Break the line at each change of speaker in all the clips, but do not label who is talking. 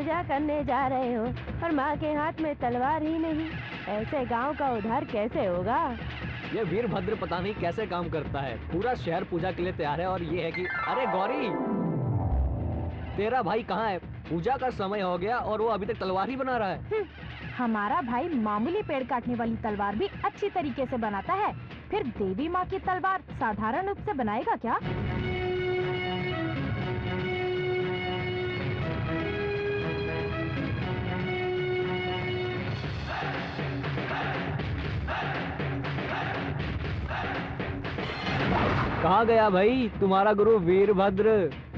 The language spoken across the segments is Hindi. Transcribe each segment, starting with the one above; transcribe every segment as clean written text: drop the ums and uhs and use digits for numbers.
पूजा करने जा रहे हो और माँ के हाथ में तलवार ही नहीं, ऐसे गांव का उद्धार कैसे होगा?
ये वीरभद्र पता नहीं कैसे काम करता है, पूरा शहर पूजा के लिए तैयार है और ये है कि अरे गौरी, तेरा भाई कहाँ है? पूजा का समय हो गया और वो अभी तक तलवार ही बना रहा है।
हमारा भाई मामूली पेड़ काटने वाली तलवार भी अच्छी तरीके से बनाता है, फिर देवी माँ की तलवार साधारण रूप से बनाएगा क्या?
कहाँ गया भाई तुम्हारा गुरु वीरभद्र?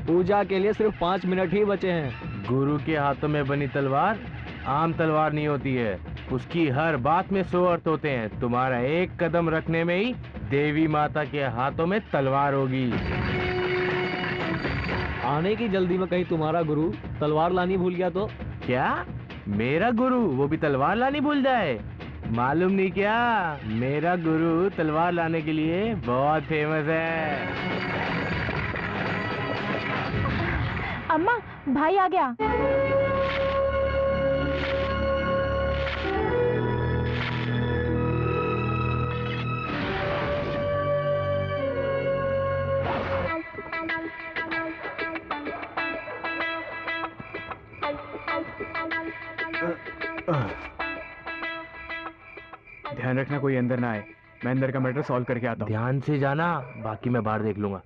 पूजा के लिए सिर्फ 5 मिनट ही बचे हैं।
गुरु के हाथों में बनी तलवार आम तलवार नहीं होती है, उसकी हर बात में 100 अर्थ होते हैं। तुम्हारा एक कदम रखने में ही देवी माता के हाथों में तलवार होगी।
आने की जल्दी में कहीं तुम्हारा गुरु तलवार लानी भूल गया तो?
क्या मेरा गुरु वो भी तलवार लानी भूल जाए? मालूम नहीं क्या, मेरा गुरु तलवार लाने के लिए बहुत फेमस है।
अम्मा, भाई आ गया।
ध्यान रखना कोई अंदर ना आए, मैं अंदर का मैटर सॉल्व करके आता हूँ।
ध्यान से जाना, बाकी मैं बाहर देख लूंगा।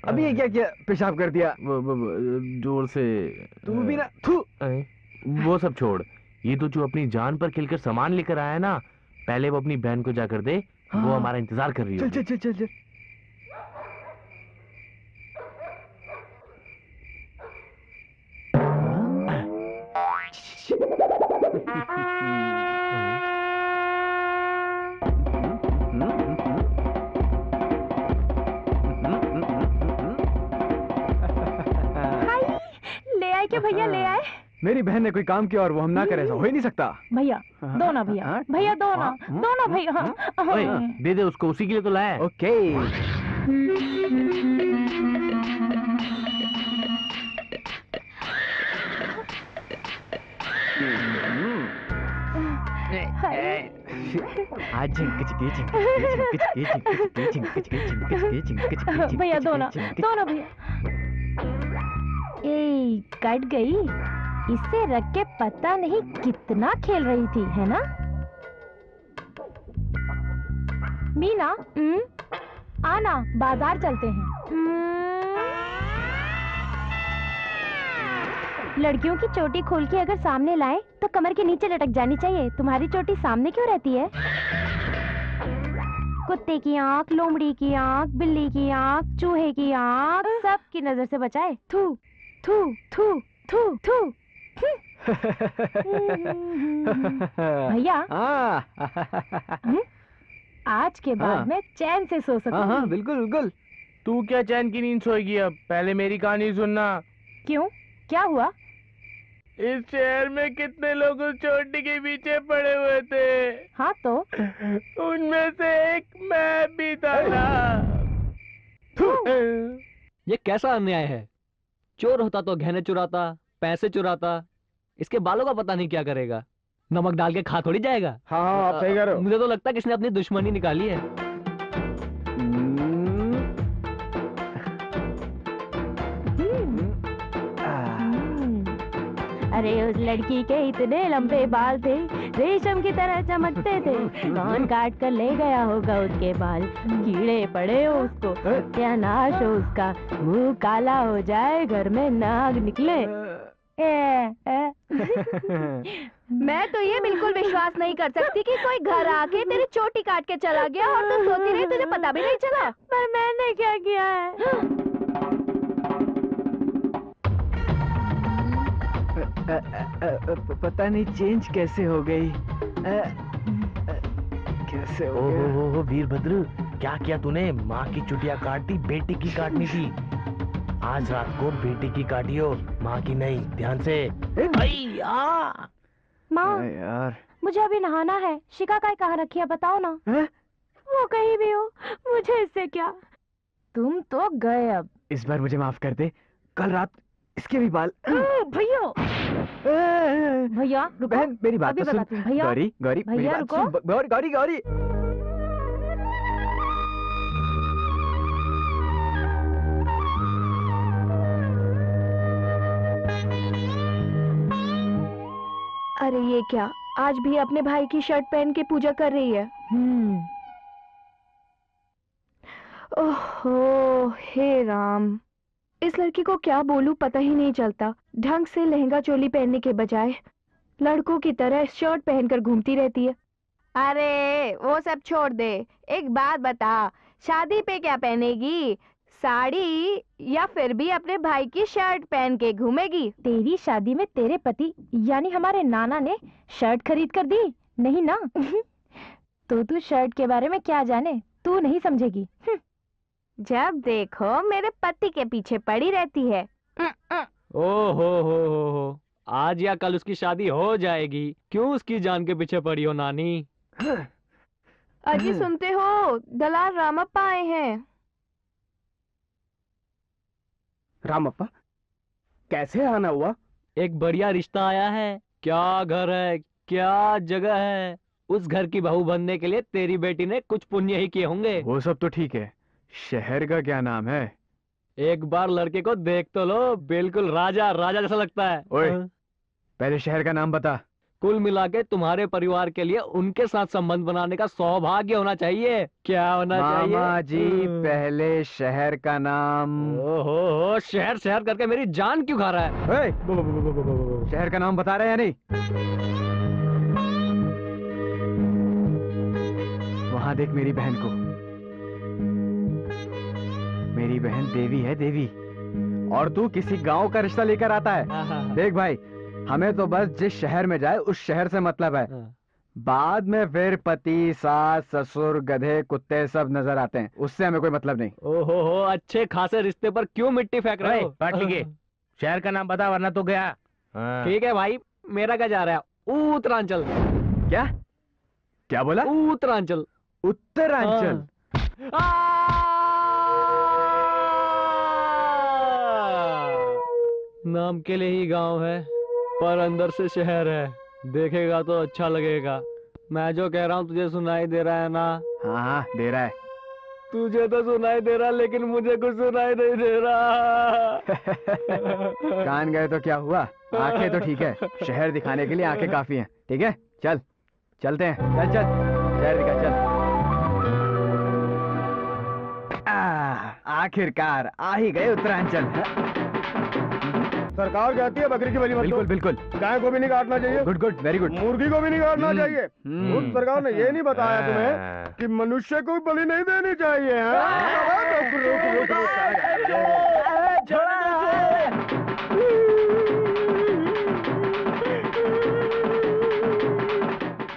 अभी ये क्या किया? पेशाब कर दिया
जोर से।
तू भी ना, थू।
वो सब छोड़, ये तो जो अपनी जान पर खिलकर सामान लेकर आया ना, पहले वो अपनी बहन को जाकर दे। हाँ। वो हमारा इंतजार कर रही है।
चल चल चल चल।
क्या भैया ले आए?
मेरी बहन ने कोई काम किया और वो हम ना करें, ऐसा हो ही नहीं सकता।
भैया दो ना, भैया भैया दो ना, दो ना भैया।
दे दे उसको, उसी के लिए तो लाया।
ओके।
भैया दो ना भैया। ए, कट गई। इससे रख के पता नहीं कितना खेल रही थी, है ना? मीना, आना, बाजार चलते हैं। लड़कियों की चोटी खोल के अगर सामने लाए तो कमर के नीचे लटक जानी चाहिए। तुम्हारी चोटी सामने क्यों रहती है? कुत्ते की आंख, लोमड़ी की आंख, बिल्ली की आंख, चूहे की आंख, सबकी नजर से बचाए। थू थू थू थू थू। भैया, आज के बाद मैं चैन से सो सकूंगी।
हाँ बिल्कुल बिल्कुल।
तू क्या चैन की नींद सोएगी? अब पहले मेरी कहानी सुनना।
क्यों, क्या हुआ?
इस शहर में कितने लोग उस चोटी के पीछे पड़े हुए थे।
हाँ तो
उनमें से एक मैं भी था ना।
ये कैसा अन्याय है? चोर होता तो गहने चुराता, पैसे चुराता, इसके बालों का पता नहीं क्या करेगा। नमक डाल के खा थोड़ी जाएगा।
हाँ आप सही कह रहे हो।
मुझे तो लगता है किसने अपनी दुश्मनी निकाली है।
अरे उस लड़की के इतने लंबे बाल थे रेशम की तरह चमकते थे। कौन काट कर ले गया होगा उसके बाल, कीड़े पड़े हो उसको, सत्यानाश हो उसका, मुंह काला हो जाए, घर में नाग निकले। मैं तो ये बिल्कुल विश्वास नहीं कर सकती कि कोई घर आके तेरी चोटी काट के चला गया और तू सोती रही, तुझे पता भी नहीं चला। पर मैंने क्या किया है?
पता नहीं चेंज कैसे हो गई। कैसे हो गया?
ओहो वीरभद्र, क्या किया तूने? माँ की चुटिया काट दी, बेटी की काटनी थी। आज रात को बेटी की काटियो, माँ की नहीं। ध्यान से।
माँ,
यार
मुझे अभी नहाना है। शिकाकाई कहाँ रखी है बताओ ना।
है?
वो कहीं भी हो, मुझे इससे क्या। तुम तो गए अब।
इस बार मुझे माफ कर दे। कल रात इसके भी बाल।
भैया भैया रुको,
बहन मेरी बात
अभी
तो सुन।
बताती हूँ। भैया
गौरी गौरी मेरी
भैया
बात
रुको।
सुन। गौरी गौरी।
अरे ये क्या, आज भी अपने भाई की शर्ट पहन के पूजा कर रही है। ओहो हे राम, इस लड़की को क्या बोलूं पता ही नहीं चलता। ढंग से लहंगा चोली पहनने के बजाय लड़कों की तरह शर्ट पहनकर घूमती रहती है। अरे वो सब छोड़ दे, एक बात बता, शादी पे क्या पहनेगी? साड़ी या फिर भी अपने भाई की शर्ट पहन के घूमेगी? तेरी शादी में तेरे पति यानी हमारे नाना ने शर्ट खरीद कर दी नहीं ना? तो तू शर्ट के बारे में क्या जाने, तू नहीं समझेगी। जब देखो मेरे पति के पीछे पड़ी रहती है।
हो, आज या कल उसकी शादी हो जाएगी। क्यों उसकी जान के पीछे पड़ी हो नानी?
अजी सुनते हो, दलाल रामप्पा आए हैं।
रामप्पा, कैसे आना हुआ?
एक बढ़िया रिश्ता आया है। क्या घर है, क्या जगह है। उस घर की बहू बनने के लिए तेरी बेटी ने कुछ पुण्य ही किए होंगे।
वो सब तो ठीक है, शहर का क्या नाम है?
एक बार लड़के को देख तो लो, बिल्कुल राजा राजा जैसा लगता है।
ओए, पहले शहर का नाम बता।
कुल मिला के तुम्हारे परिवार के लिए उनके साथ संबंध बनाने का सौभाग्य होना चाहिए। क्या होना चाहिए?
मामा जी, पहले शहर का नाम।
ओहो, शहर शहर करके मेरी जान क्यों खा रहा है?
ओए, शहर का नाम बता रहे हैं या नहीं? वहां देख मेरी बहन को। मेरी बहन देवी है, देवी। और तू किसी गांव का रिश्ता लेकर आता है। देख भाई, हमें तो बस जिस शहर में जाए उस शहर से मतलब है। बाद में फिर पति, सास, ससुर, गधे, कुत्ते सब नजर आते हैं, उससे हमें कोई मतलब नहीं।
ओहो, अच्छे खासे रिश्ते पर क्यों मिट्टी फेंक रहे हो?
पार्टी के शहर का नाम बता, वरना तो गया।
ठीक है भाई, मेरा क्या जा रहा है? उत्तरांचल।
क्या क्या बोला?
उत्तरांचल।
उत्तरांचल?
नाम के लिए ही गांव है, पर अंदर से शहर है। देखेगा तो अच्छा लगेगा। मैं जो कह रहा हूँ तुझे सुनाई दे रहा है ना?
हाँ हाँ, दे रहा है।
तुझे तो सुनाई दे रहा, लेकिन मुझे कुछ सुनाई नहीं दे रहा।
कान गए तो क्या हुआ, आंखें तो ठीक है। शहर दिखाने के लिए आंखें काफी हैं। ठीक है, चल चलते हैं। चल चल, शहर दिखा, चल। आखिरकार आ ही गए उत्तरांचल।
सरकार कहती है बकरी की बलि मत दो।
बिल्कुल बिल्कुल।
गाय को भी नहीं काटना चाहिए।
Good good, very good.
मुर्गी को भी नहीं काटना चाहिए। उस सरकार ने ये नहीं बताया तुम्हें कि मनुष्य को भी बलि नहीं देनी चाहिए।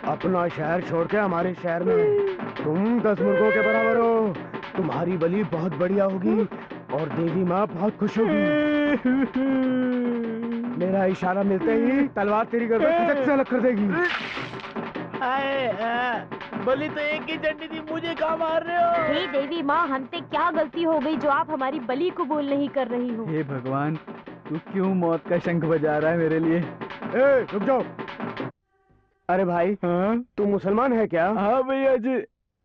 अपना शहर छोड़ के हमारे शहर में तुम 10 मुर्गों के बराबर हो। तुम्हारी बलि बहुत बढ़िया होगी और देवी माँ बहुत खुश होगी। मेरा इशारा मिलते ही तलवार तेरी गर्दन खिचक से अलग कर देगी।
बलि तो एक ही चंडी थी, मुझे कहाँ मार रहे हो?
हे देवी माँ, हमसे क्या गलती हो गई जो आप हमारी बलि कबूल नहीं कर रही हो?
हे भगवान, तू क्यों मौत का शंख बजा रहा है मेरे लिए?
रुक जाओ। अरे भाई,
हाँ
तू मुसलमान है क्या?
हाँ भैया जी,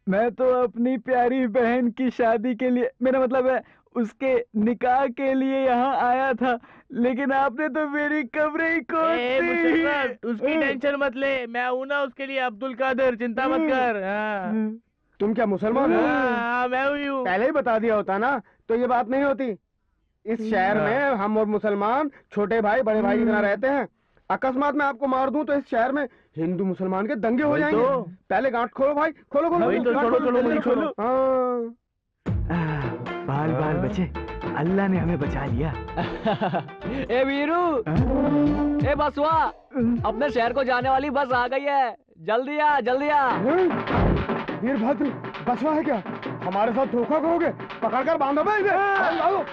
मैं तो अपनी प्यारी बहन की शादी के लिए, मेरा मतलब है उसके निकाह के लिए यहाँ आया था, लेकिन आपने तो मेरी कब्र ही खोद दी।
उसकी टेंशन मत ले, मैं हूं ना उसके लिए, अब्दुल कादिर, चिंता मत कर। हाँ
तुम क्या मुसलमान हो?
हाँ, मैं हुई हूँ।
पहले ही बता दिया होता ना तो ये बात नहीं होती। इस शहर में हम और मुसलमान छोटे भाई बड़े भाई की तरह रहते हैं। अकस्मात मैं आपको मार दूं तो इस शहर में हिंदू मुसलमान के दंगे हो जाएंगे। पहले गांठ खोलो भाई, खोलो खोलो।
वही तो, छोड़ो, छोड़ो,
जल्दी
छोड़ो।
हाँ।
बाल बाल बचे, अल्लाह ने हमें बचा लिया।
ए वीरू, ए बसवा, अपने शहर को जाने वाली बस आ गई है, जल्दी आ, जल्दी आ।
वीरभद्र, बसवा है क्या? हमारे साथ धोखा करोगे? पकड़ कर बांधो भाई इसे। बांधो।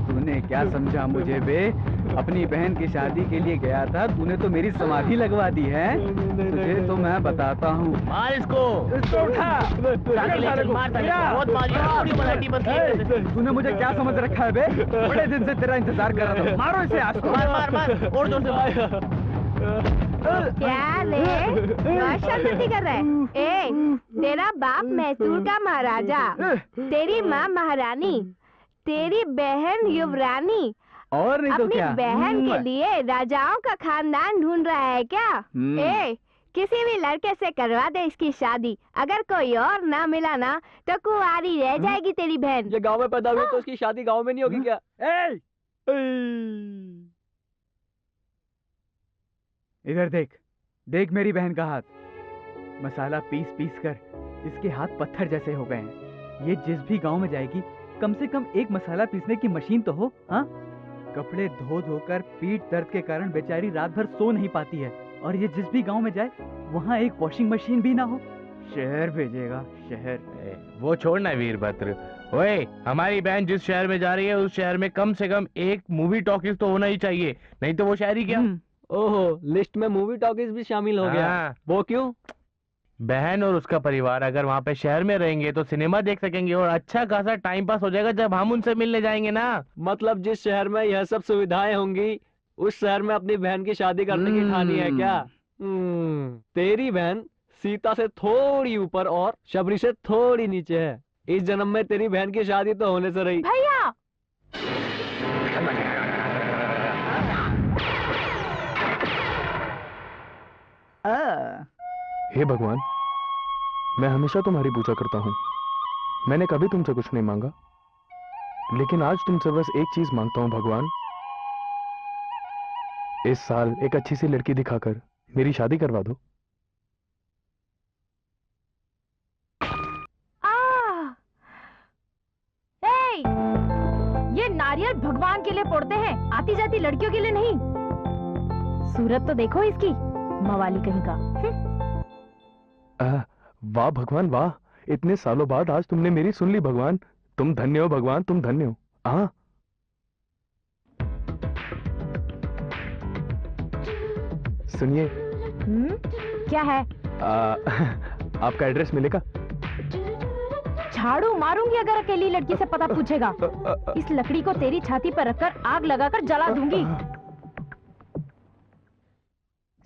तूने क्या समझा मुझे बे? अपनी बहन की शादी के लिए गया था, तूने तो मेरी समाधि लगवा दी है। तुझे तो मैं बताता हूँ।
मार इसको,
उठा। तूने मुझे क्या समझ रखा है बे? बड़े दिन से तेरा इंतजार कर रहा था। मारो इसे आज को।
मार और जोर से मार।
क्या रे, शर्मती कर रहा है? ए, तेरा बाप मैसूर का महाराजा, तेरी माँ महारानी, तेरी बहन युवरानी,
और नहीं तो
अपनी
क्या?
बहन के लिए राजाओं का खानदान ढूंढ रहा है क्या? ए, किसी भी लड़के से करवा दे इसकी शादी। अगर कोई और ना मिला ना तो कुंवारी रह जाएगी तेरी बहन।
ये गांव में पैदा हुई तो उसकी शादी गांव में नहीं होगी क्या?
इधर देख, देख मेरी बहन का हाथ। मसाला पीस पीस कर इसके हाथ पत्थर जैसे हो गए हैं। ये जिस भी गांव में जाएगी कम से कम एक मसाला पीसने की मशीन तो हो। हाँ, कपड़े धो धोकर पीठ दर्द के कारण बेचारी रात भर सो नहीं पाती है, और ये जिस भी गांव में जाए वहाँ एक वॉशिंग मशीन भी ना हो। शहर भेजेगा, शहर।
वो छोड़ना वीरभद्र। ओए, हमारी बहन जिस शहर में जा रही है उस शहर में कम से कम एक मूवी टॉकीज तो होना ही चाहिए, नहीं तो वो शहर ही क्या।
ओहो, लिस्ट में मूवी टॉकीज भी शामिल हो गया।
हाँ।
वो क्यों?
बहन और उसका परिवार अगर वहाँ पे शहर में रहेंगे तो सिनेमा देख सकेंगे और अच्छा खासा टाइम पास हो जाएगा जब हम उनसे मिलने जाएंगे ना।
मतलब जिस शहर में यह सब सुविधाएं होंगी उस शहर में अपनी बहन की शादी करने की ठानी है क्या? तेरी बहन सीता से थोड़ी ऊपर और शबरी से थोड़ी नीचे है। इस जन्म में तेरी बहन की शादी तो होने से रही।
भैया,
हे भगवान, मैं हमेशा तुम्हारी पूजा करता हूँ। मैंने कभी तुमसे कुछ नहीं मांगा, लेकिन आज तुमसे बस एक चीज मांगता हूँ भगवान। इस साल एक अच्छी सी लड़की दिखाकर मेरी शादी करवा दो।
ये नारियल भगवान के लिए फोड़ते हैं, आती जाती लड़कियों के लिए नहीं। सूरत तो देखो इसकी, मवाली कहीं का।
वाह भगवान वाह, इतने सालों बाद आज तुमने मेरी सुन ली भगवान। तुम धन्य हो भगवान, तुम धन्य हो। हाँ, सुनिए।
क्या है?
आपका एड्रेस मिलेगा?
झाड़ू मारूंगी अगर अकेली लड़की से पता पूछेगा। इस लकड़ी को तेरी छाती पर रखकर आग लगाकर जला दूंगी।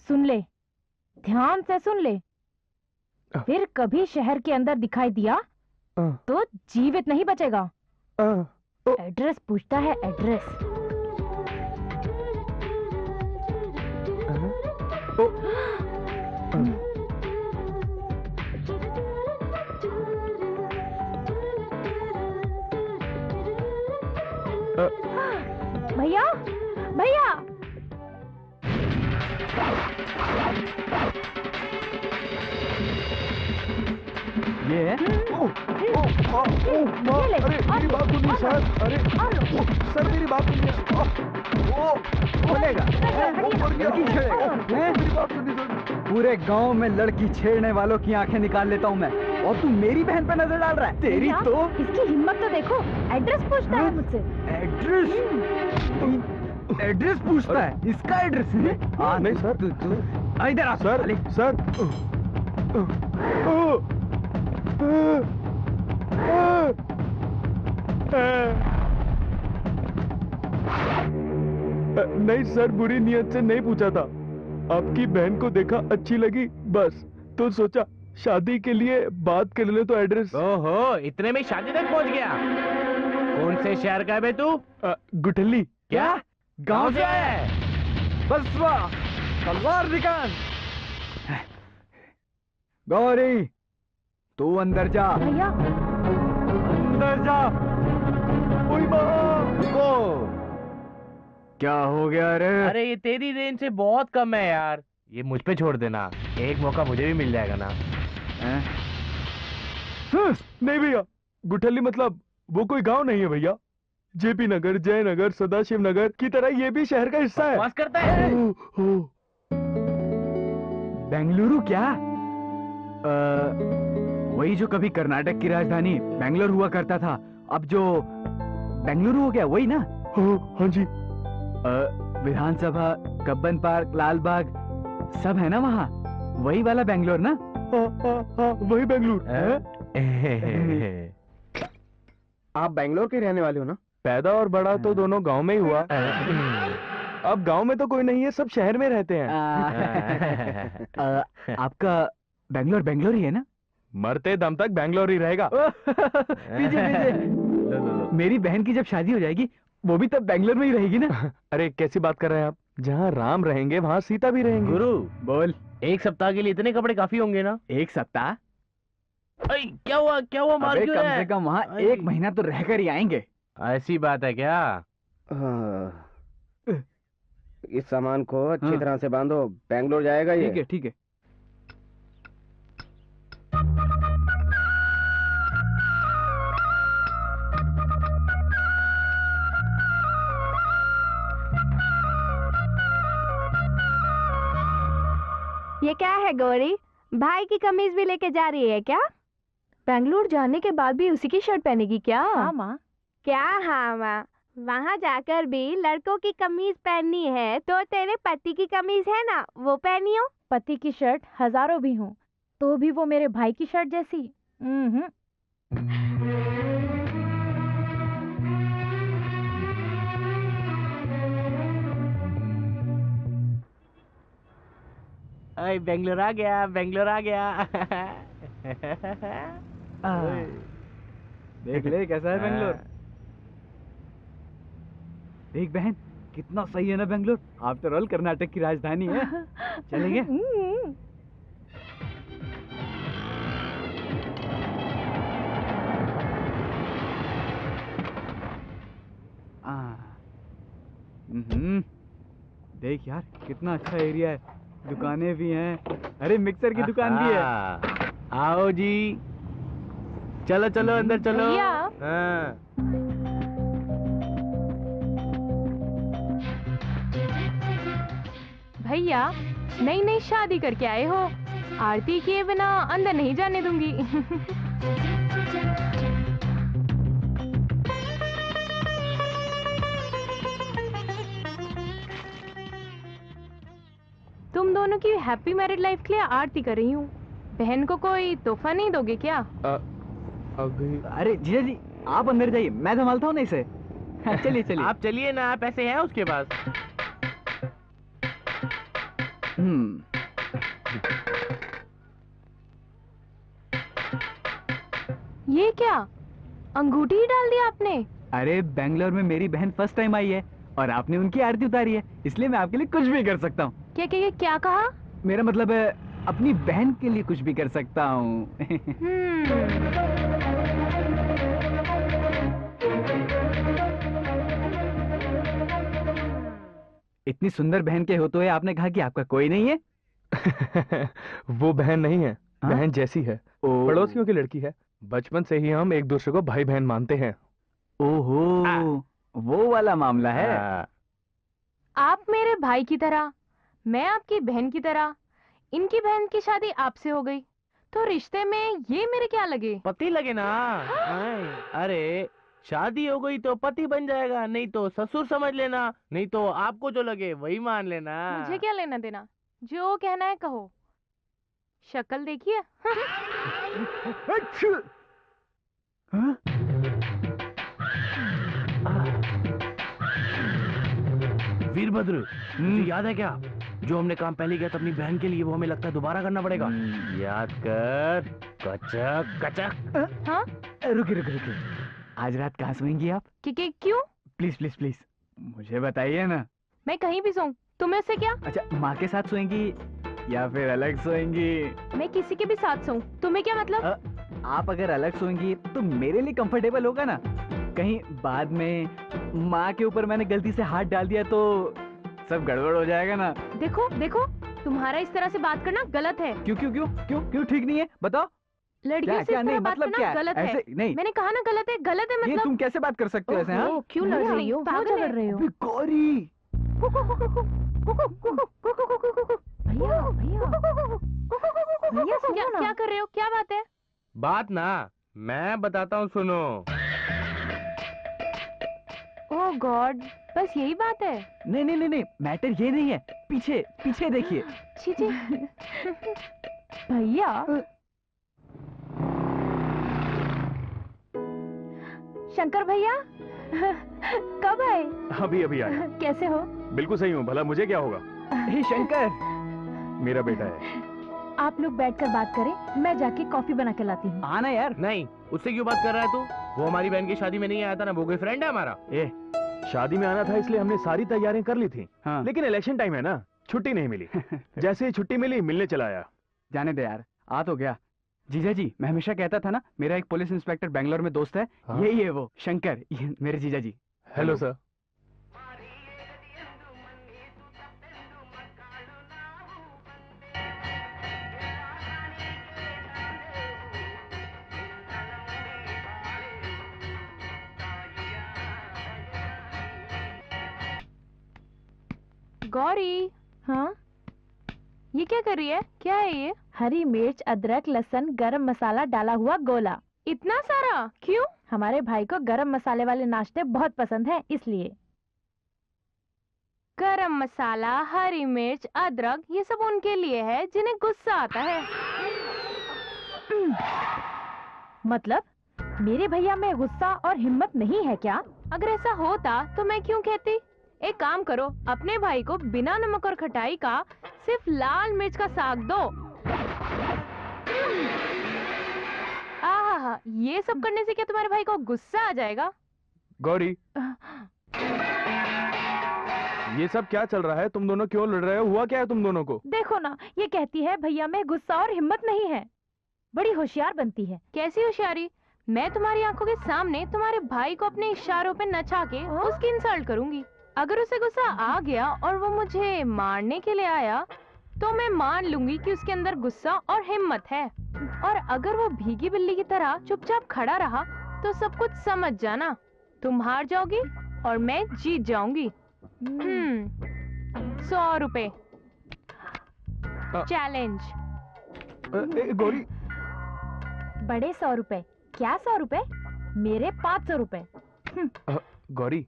सुन ले, ध्यान से सुन ले। फिर कभी शहर के अंदर दिखाई दिया तो जीवित नहीं बचेगा। एड्रेस पूछता है, एड्रेस। भैया, भैया,
ये है?
अरे मेरी बात सुनिए सर। अरे सर मेरी बात सुनिए।
बोलेगा लड़की छेड़ेगा?
मेरी बात सुनिए सर।
पूरे गांव में लड़की छेड़ने वालों की आंखें निकाल लेता हूँ मैं, और तू मेरी बहन पे नजर डाल रहा है? तेरी तो
इसकी हिम्मत तो देखो। एड्रेस पूछता है मुझसे।
एड्रेस? एड्रेस पूछता है? इसका एड्रेस है?
नहीं सर।
तू इधर आ
सर। सर नहीं सर, बुरी नियत से नहीं पूछा था। आपकी बहन को देखा, अच्छी लगी, बस तो सोचा शादी के लिए बात कर ले तो एड्रेस।
ओहो, इतने में शादी तक पहुंच गया। कौन से शहर का है बे तू?
गुठली।
क्या गांव से आया है?
बस वाह, तलवार निकाल। गौरी, तू अंदर जा।
भैया
अंदर जा। ओए माँ, रुको। क्या हो गया रे?
अरे ये तेरी रेंज से बहुत कम है यार, ये मुझ पे छोड़ देना, एक मौका मुझे भी मिल जाएगा ना।
नहीं भैया, गुठली मतलब वो कोई गांव नहीं है भैया। जेपी नगर, जयनगर, सदाशिव नगर की तरह ये भी शहर का हिस्सा है।
बकवास करता है।
बेंगलुरु क्या? वही जो कभी कर्नाटक की राजधानी बेंगलोर हुआ करता था, अब जो बेंगलुरु हो गया, वही ना?
हाँ जी।
विधानसभा, कब्बन पार्क, लाल बाग सब है ना वहाँ? वही वाला बेंगलोर ना?
हाँ, वही बेंगलुरु। आप बेंगलोर के रहने वाले हो ना? पैदा और बड़ा तो दोनों गांव में ही हुआ। अब गांव में तो कोई नहीं है, सब शहर में रहते हैं।
आपका बेंगलोर बेंगलोर ही है ना?
मरते दम तक बेंगलोर ही रहेगा।
पीछे। मेरी बहन की जब शादी हो जाएगी, वो भी तब बेंगलोर में ही रहेगी ना?
अरे कैसी बात कर रहे हैं आप? जहाँ राम रहेंगे वहाँ सीता भी रहेंगी।
गुरु
बोल।
एक सप्ताह के लिए इतने कपड़े काफी होंगे ना?
एक सप्ताह?
क्या हुआ मार
अबे
क्यों
कम
रहा
से
है?
कम वहाँ एक महीना तो रहकर ही आएंगे।
ऐसी बात है क्या?
इस सामान को अच्छी
हाँ।
तरह से बांधो, बेंगलोर जाएगा ये।
ठीक है ठीक है।
ये क्या है गौरी? भाई की कमीज भी लेके जा रही है क्या? बेंगलुरु जाने के बाद भी उसी की शर्ट पहनेगी क्या?
हाँ माँ।
क्या हाँ माँ? वहाँ जाकर भी लड़कों की कमीज पहननी है तो तेरे पति की कमीज है ना, वो पहनियो।
पति की शर्ट हजारों भी हों तो भी वो मेरे भाई की शर्ट जैसी।
बेंगलोर आ गया, बेंगलोर आ गया।
देख ले कैसा है बेंगलोर। देख बहन, कितना सही है ना बेंगलोर। आफ्टर ऑल कर्नाटक की राजधानी है। चलेंगे? देख यार, कितना अच्छा एरिया है, दुकानें भी हैं। अरे मिक्सर की दुकान भी है।
आओ जी, चलो चलो अंदर चलो।
भैया।
हाँ।
भैया नई नई शादी करके आए हो, आरती किए बिना अंदर नहीं जाने दूंगी। तुम दोनों की हैप्पी मैरिड लाइफ के लिए आरती कर रही हूँ। बहन को कोई तोहफा नहीं दोगे क्या?
अभी
अरे जीजा जी, आप अंदर जाइए, मैं संभालता हूँ ना इसे। चलिए चलिए।
आप चलिए ना, पैसे हैं उसके पास।
ये क्या अंगूठी ही डाल दिया आपने?
अरे बेंगलोर में मेरी बहन फर्स्ट टाइम आई है और आपने उनकी आरती उतारी है, इसलिए मैं आपके लिए कुछ भी कर सकता हूँ।
क्या कहा?
मेरा मतलब है अपनी बहन के लिए कुछ भी कर सकता हूँ। इतनी सुंदर बहन के होते हुए आपने कहा कि आपका कोई नहीं है?
वो बहन नहीं है,
हाँ?
बहन जैसी है, पड़ोसियों की लड़की है। बचपन से ही हम एक दूसरे को भाई बहन मानते हैं।
ओहो, वो वाला मामला है।
आप मेरे भाई की तरह, मैं आपकी बहन की तरह। इनकी बहन की शादी आपसे हो गई तो रिश्ते में ये मेरे क्या लगे?
पति लगे ना। अरे शादी हो गई तो पति बन जाएगा, नहीं तो ससुर समझ लेना, नहीं तो आपको जो लगे वही मान लेना।
मुझे क्या लेना देना, जो कहना है कहो। शक्ल देखिए।
वीरभद्र, तुझे याद है क्या जो हमने काम पहले किया था अपनी बहन के लिए, वो हमें लगता है दोबारा करना पड़ेगा। याद कर। कचक कचक।
हाँ?
रुकिए रुकिए रुकिए, आज रात कहाँ सोएंगी आप?
क्यों?
प्लीज प्लीज प्लीज मुझे बताइए ना।
मैं कहीं भी सोऊं, तुम्हें से क्या?
अच्छा, माँ के साथ सोएंगी या फिर अलग सोएंगी?
मैं किसी के भी साथ सोऊं, तुम्हें क्या मतलब?
आप अगर अलग सोएंगी तो मेरे लिए कंफर्टेबल होगा ना। कहीं बाद में माँ के ऊपर मैंने गलती से हाथ डाल दिया तो सब गड़बड़ हो जाएगा ना।
देखो देखो, तुम्हारा इस तरह से बात करना गलत है।
क्यों क्यों क्यों क्यों क्यों ठीक नहीं है? बताओ।
लड़कियों से इस तरह बात करना गलत है।
ऐसे नहीं,
मैंने कहा ना गलत है, गलत है
ये
मतलब।
तुम कैसे बात कर सकते हो ऐसे? हाँ,
क्यों लड़ रही हो?
पागल
क्यों
है।
झगड़ रही हो?
अबे गौरी,
भैया भैया भैया सुनो
क्या
ना।
क्या कर रहे हो? क्या बात है?
बात ना, मैं बताता हूँ, सुनो।
ओह गॉड, बस यही बात है?
नहीं नहीं नहीं नहीं, मैटर ये नहीं है। पीछे पीछे देखिए।
छी छी।
भैया शंकर भैया कब आए?
अभी अभी आया।
कैसे हो?
बिल्कुल सही हूँ, भला मुझे क्या होगा?
हे शंकर,
मेरा बेटा है।
आप लोग बैठकर बात करें, मैं जाके कॉफी बना के लाती हूँ।
आना यार।
नहीं, उससे क्यों बात कर रहा है तू? वो हमारी बहन की शादी में नहीं आया था ना, वो कोई फ्रेंड है हमारा।
शादी में आना था इसलिए हमने सारी तैयारियां कर ली थी।
हाँ।
लेकिन इलेक्शन टाइम है ना, छुट्टी नहीं मिली। जैसे ही छुट्टी मिली मिलने चला आया।
जाने दे यार, आ तो गया। जीजा जी, मैं हमेशा कहता था ना, मेरा एक पुलिस इंस्पेक्टर बेंगलोर में दोस्त है।
हाँ?
यही है वो शंकर, ये मेरे जीजा जी।
Hello sir.
गौरी,
हाँ?
ये क्या कर रही है? क्या है ये?
हरी मिर्च, अदरक, लहसुन, गरम मसाला डाला हुआ गोला।
इतना सारा क्यों?
हमारे भाई को गरम मसाले वाले नाश्ते बहुत पसंद हैं, इसलिए।
गरम मसाला, हरी मिर्च, अदरक, ये सब उनके लिए है जिन्हें गुस्सा आता है।
मतलब मेरे भैया में गुस्सा और हिम्मत नहीं है क्या?
अगर ऐसा होता तो मैं क्यों कहती? एक काम करो, अपने भाई को बिना नमक और खटाई का सिर्फ लाल मिर्च का साग दो। आहा, ये सब करने से क्या तुम्हारे भाई को गुस्सा आ जाएगा?
गौरी, ये सब क्या चल रहा है? तुम दोनों क्यों लड़ रहे हो? हुआ क्या है तुम दोनों को?
देखो ना, ये कहती है भैया में गुस्सा और हिम्मत नहीं है। बड़ी होशियार बनती है।
कैसी होशियारी? मैं तुम्हारी आंखों के सामने तुम्हारे भाई को अपने इशारों पे नचा के उसकी इंसल्ट करूंगी। अगर उसे गुस्सा आ गया और वो मुझे मारने के लिए आया तो मैं मान लूंगी कि उसके अंदर गुस्सा और हिम्मत है। और अगर वो भीगी बिल्ली की तरह चुपचाप खड़ा रहा तो सब कुछ समझ जाना, तुम हार जाओगी और मैं जीत जाऊंगी। 100 रुपए चैलेंज।
गौरी,
बड़े 100 रुपए? क्या 100 रुपए? मेरे 500 रुपए।
गौरी,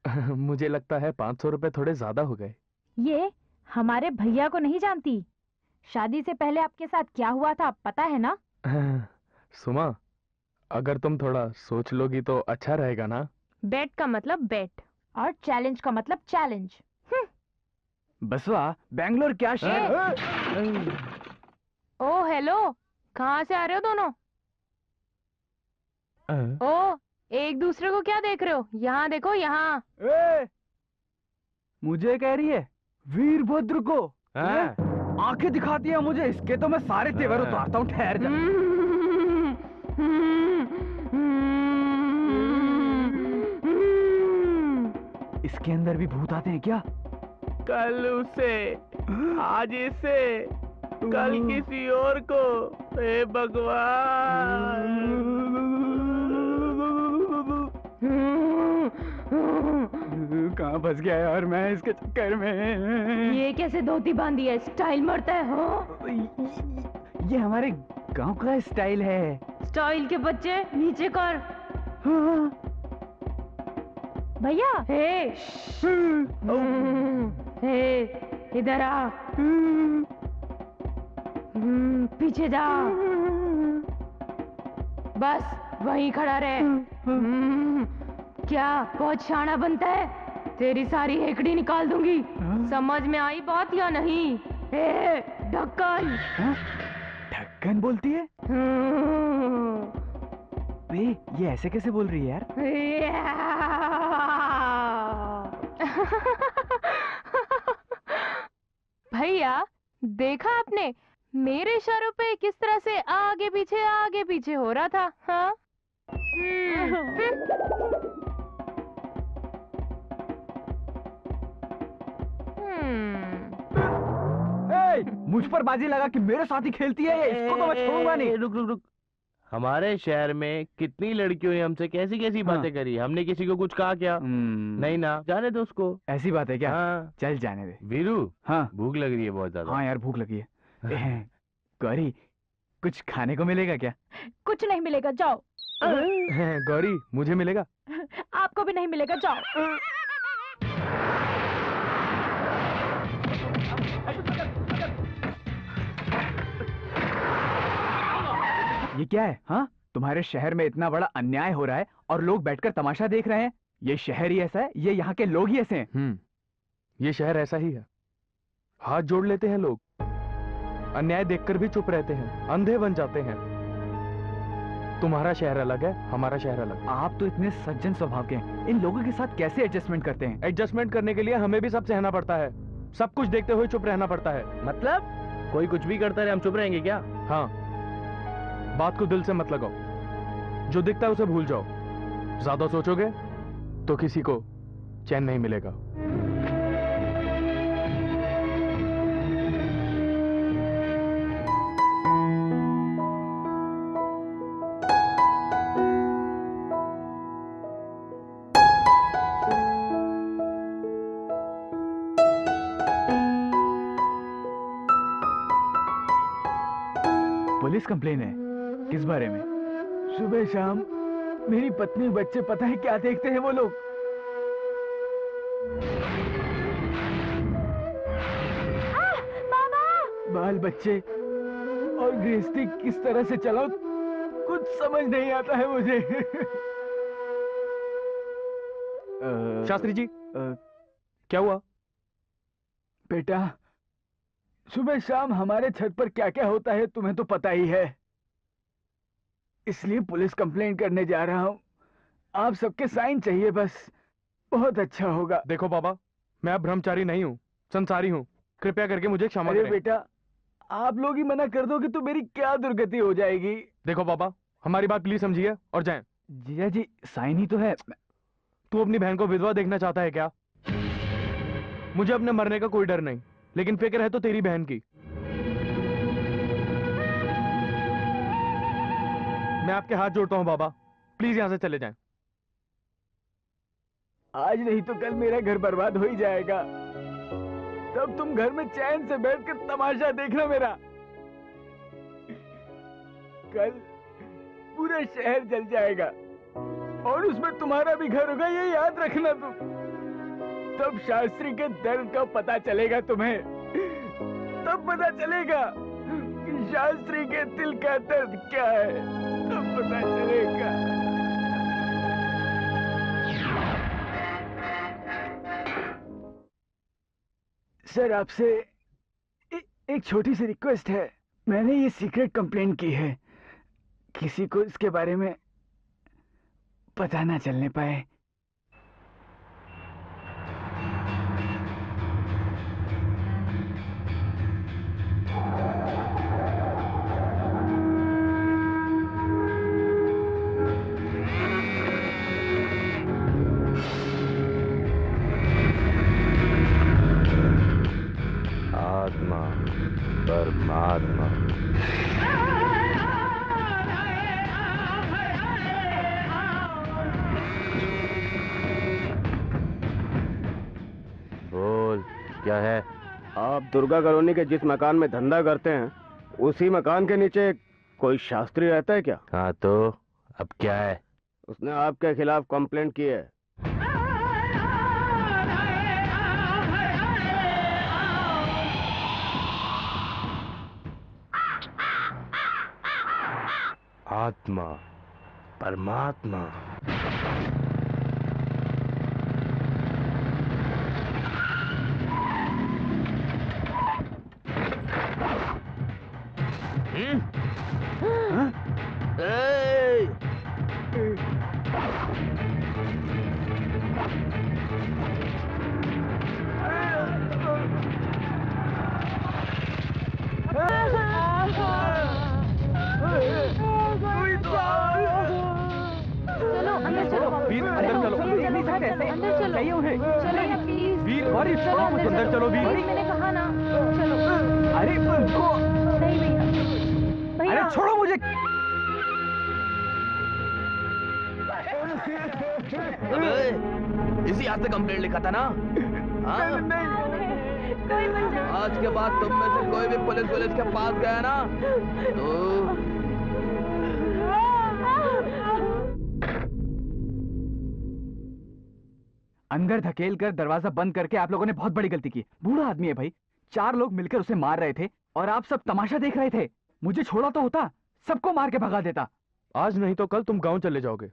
मुझे लगता है 500 रुपए थोड़े ज्यादा हो गए।
ये हमारे भैया को नहीं जानती। शादी से पहले आपके साथ क्या हुआ था पता है ना?
सुमा, अगर तुम थोड़ा सोच लोगी तो अच्छा रहेगा ना?
बेट का मतलब बेट
और चैलेंज का मतलब चैलेंज।
बसवा, बेंगलोर क्या शहर?
ओ हेलो, कहाँ से आ रहे हो दोनों? ओ, एक दूसरे को क्या देख रहे हो? यहाँ देखो, यहाँ।
मुझे कह रही है वीरभद्र को?
हाँ।
आंखें दिखाती है मुझे, इसके तो मैं सारे तेवर उतारता हूँ। ठहर जा। इसके अंदर भी भूत आते हैं क्या?
कल उसे, आज इसे, कल किसी और को। हे भगवान।
कहाँ फंस गया यार मैं इसके चक्कर में।
ये कैसे धोती बांधी है? स्टाइल मरता है हो?
ये हमारे गांव का स्टाइल है।
स्टाइल के बच्चे नीचे कर। भैया हे इधर आ। पीछे जा। बस वहीं खड़ा रहे। क्या बहुत शाना बनता है?
तेरी सारी हेकड़ी निकाल दूंगी। समझ में आई बात या नहीं? ए, ढक्कन।
ढक्कन बोलती है? ये ऐसे कैसे बोल रही है यार?
भैया, देखा आपने मेरे इशारों पे किस तरह से आगे पीछे हो रहा था? हाँ?
मुझ पर बाजी लगा कि मेरे साथ ही खेलती है, इसको तो मैं छोड़ूंगा नहीं।
रुक रुक रुक। हमारे शहर में कितनी लड़कियों ने हमसे कैसी कैसी बातें करी, हमने किसी को कुछ कहा क्या? नहीं ना, जाने दो उसको।
ऐसी बात है क्या?
हाँ।
चल जाने दे।
वीरू,
हाँ
भूख लग रही है बहुत ज्यादा।
हाँ यार भूख लगी है। गौरी, कुछ खाने को मिलेगा क्या?
कुछ नहीं मिलेगा, जाओ।
गौरी, मुझे मिलेगा?
आपको भी नहीं मिलेगा, जाओ।
ये क्या है? हाँ, तुम्हारे शहर में इतना बड़ा अन्याय हो रहा है और लोग बैठकर तमाशा देख रहे हैं। ये शहर ही ऐसा है, ये यहाँ के लोग ही ऐसे हैं।
ये शहर ऐसा ही है। हाथ जोड़ लेते हैं लोग, अन्याय देखकर भी चुप रहते हैं, अंधे बन जाते हैं। तुम्हारा शहर अलग है, हमारा शहर अलग।
आप तो इतने सज्जन स्वभाव के हैं, इन लोगों के साथ कैसे एडजस्टमेंट करते हैं?
एडजस्टमेंट करने के लिए हमें भी सब सहना पड़ता है, सब कुछ देखते हुए चुप रहना पड़ता है।
मतलब कोई कुछ भी करता रहे हम चुप रहेंगे क्या?
हाँ, बात को दिल से मत लगाओ, जो दिखता है उसे भूल जाओ। ज्यादा सोचोगे तो किसी को चैन नहीं मिलेगा।
पुलिस कंप्लेन है? किस बारे में? सुबह शाम मेरी पत्नी बच्चे पता है क्या देखते हैं वो लोग? बाल बच्चे और गृहस्थी किस तरह से चलाओ कुछ समझ नहीं आता है मुझे।
शास्त्री जी, क्या हुआ?
बेटा, सुबह शाम हमारे छत पर क्या क्या होता है तुम्हें तो पता ही है, इसलिए पुलिस कंप्लेंट करने जा रहा हूँ। आप सबके साइन चाहिए बस, बहुत अच्छा होगा।
देखो बाबा, मैं अब ब्रह्मचारी नहीं हूँ, संसारी हूँ, कृपया करके मुझे क्षमा करें।
बेटा, आप लोग ही मना कर दोगे तो मेरी क्या दुर्गति हो जाएगी।
देखो बाबा, हमारी बात प्लीज समझिए और जाएं।
जीजा जी, साइन ही तो है।
तू अपनी बहन को विधवा देखना चाहता है क्या? मुझे अपने मरने का कोई डर नहीं, लेकिन फिक्र है तो तेरी बहन की। मैं आपके हाथ जोड़ता हूँ बाबा, प्लीज यहाँ से चले जाएं।
आज नहीं तो कल मेरा घर बर्बाद हो ही जाएगा, तब तुम घर में चैन से बैठकर तमाशा देखना मेरा। कल पूरा शहर जल जाएगा और उसमें तुम्हारा भी घर होगा, ये याद रखना तुम। तब शास्त्री के दर्द का पता चलेगा तुम्हें, तब पता चलेगा कि शास्त्री के दिल का दर्द क्या है, तब पता चलेगा। सर, आपसे एक छोटी सी रिक्वेस्ट है। मैंने ये सीक्रेट कंप्लेंट की है, किसी को इसके बारे में पता ना चलने पाए।
आत्मा परमात्मा। बोल, क्या है?
आप दुर्गा कॉलोनी के जिस मकान में धंधा करते हैं, उसी मकान के नीचे कोई शास्त्री रहता है क्या?
हाँ तो अब क्या है?
उसने आपके खिलाफ कंप्लेंट की है।
आत्मा परमात्मा।
चलो अंदर चलो।
चाहिए उन्हें।
चलो ना प्लीज।
वीर,
गौरी
चलो
अंदर चलो वीर।
गौरी, मैंने कहा ना चलो।
अरे उनको,
नहीं भैया, भैया
अरे छोड़ो मुझे।
इसी हाथ से कंप्लेंट लिखा था ना? हाँ?
कोई बचा।
आज के बाद तुम में से कोई भी पुलिस के पास गया ना तो
अंदर धकेल कर दरवाजा बंद करके आप लोगों ने बहुत बड़ी गलती की। बूढ़ा आदमी है भाई, 4 लोग मिलकर उसे मार रहे थे और आप सब तमाशा देख रहे थे। मुझे छोड़ा तो होता, सबको मार के भगा देता।
आज नहीं तो कल तुम गांव चले जाओगे,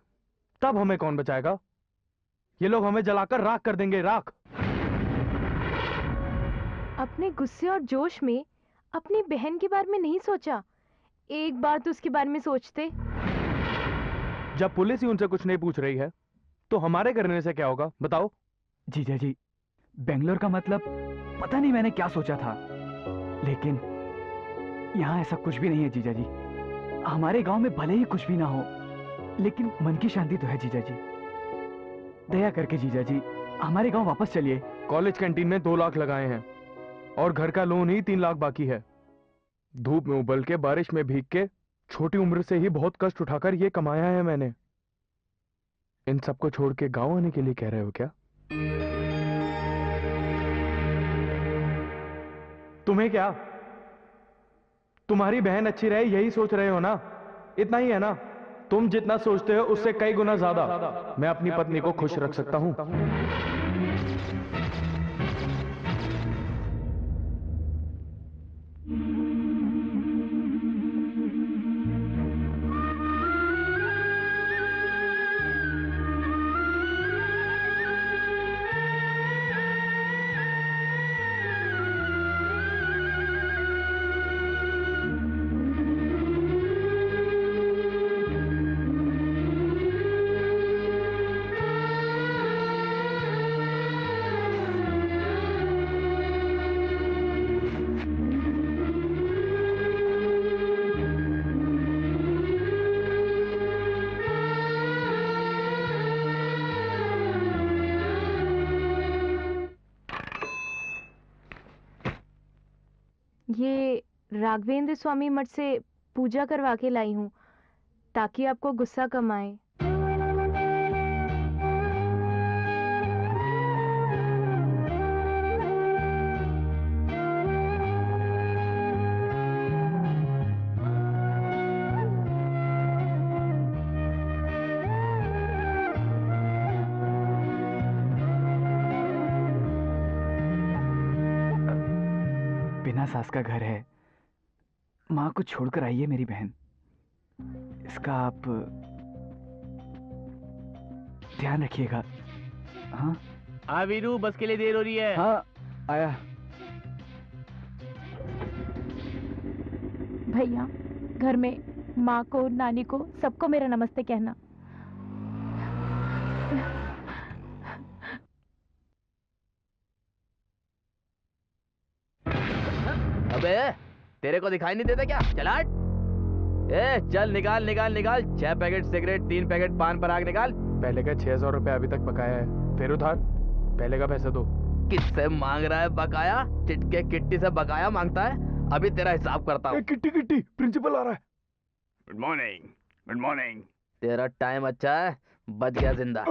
तब हमें कौन बचाएगा? ये लोग हमें जलाकर राख कर देंगे, राख।
अपने गुस्से और जोश में अपनी बहन के बारे में नहीं सोचा। एक बार तो उसके बारे में सोचते।
जब पुलिस ही उनसे कुछ नहीं पूछ रही है तो हमारे करने से क्या होगा, बताओ?
जीजा जी, बेंगलोर का मतलब पता नहीं मैंने क्या सोचा था, लेकिन यहाँ ऐसा कुछ भी नहीं है जीजा जी। हमारे गांव में भले ही कुछ भी ना हो, लेकिन मन की शांति तो है जीजा जी। दया करके जीजा जी हमारे गांव वापस चलिए।
कॉलेज कैंटीन में 2 लाख लगाए हैं और घर का लोन ही 3 लाख बाकी है। धूप में उबल के, बारिश में भीग के, छोटी उम्र से ही बहुत कष्ट उठाकर ये कमाया है मैंने। इन सबको छोड़ के गांव आने के लिए कह रहे हो क्या? तुम्हें क्या, तुम्हारी बहन अच्छी रहे यही सोच रहे हो ना? इतना ही है ना? तुम जितना सोचते हो उससे कई गुना ज्यादा मैं अपनी पत्नी को खुश रख सकता हूं।
ये राघवेंद्र स्वामी मठ से पूजा करवा के लाई हूँ ताकि आपको गुस्सा कम आए।
बिना सास का घर है, माँ को छोड़कर आई है मेरी बहन। इसका आप ध्यान रखिएगा। हाँ
हाँ वीरू, बस के लिए देर हो रही है।
हाँ आया।
भैया घर में माँ को, नानी को, सबको मेरा नमस्ते कहना।
अबे तेरे को दिखाई नहीं देता क्या? चल हट। ए चल निकाल निकाल निकाल, 6 पैकेट सिगरेट, 3 पैकेट पान पराग निकाल।
पहले का 600 रुपए अभी तक बकाया है, फिर उधार। पहले का पैसे दो।
किससे मांग रहा है बकाया? चिटके किट्टी से बकाया मांगता है? अभी तेरा हिसाब करता हूँ।
किट्टी किट्टी, प्रिंसिपल आ रहा है।
Good morning, good morning.
तेरा टाइम अच्छा है, बच गया जिंदा।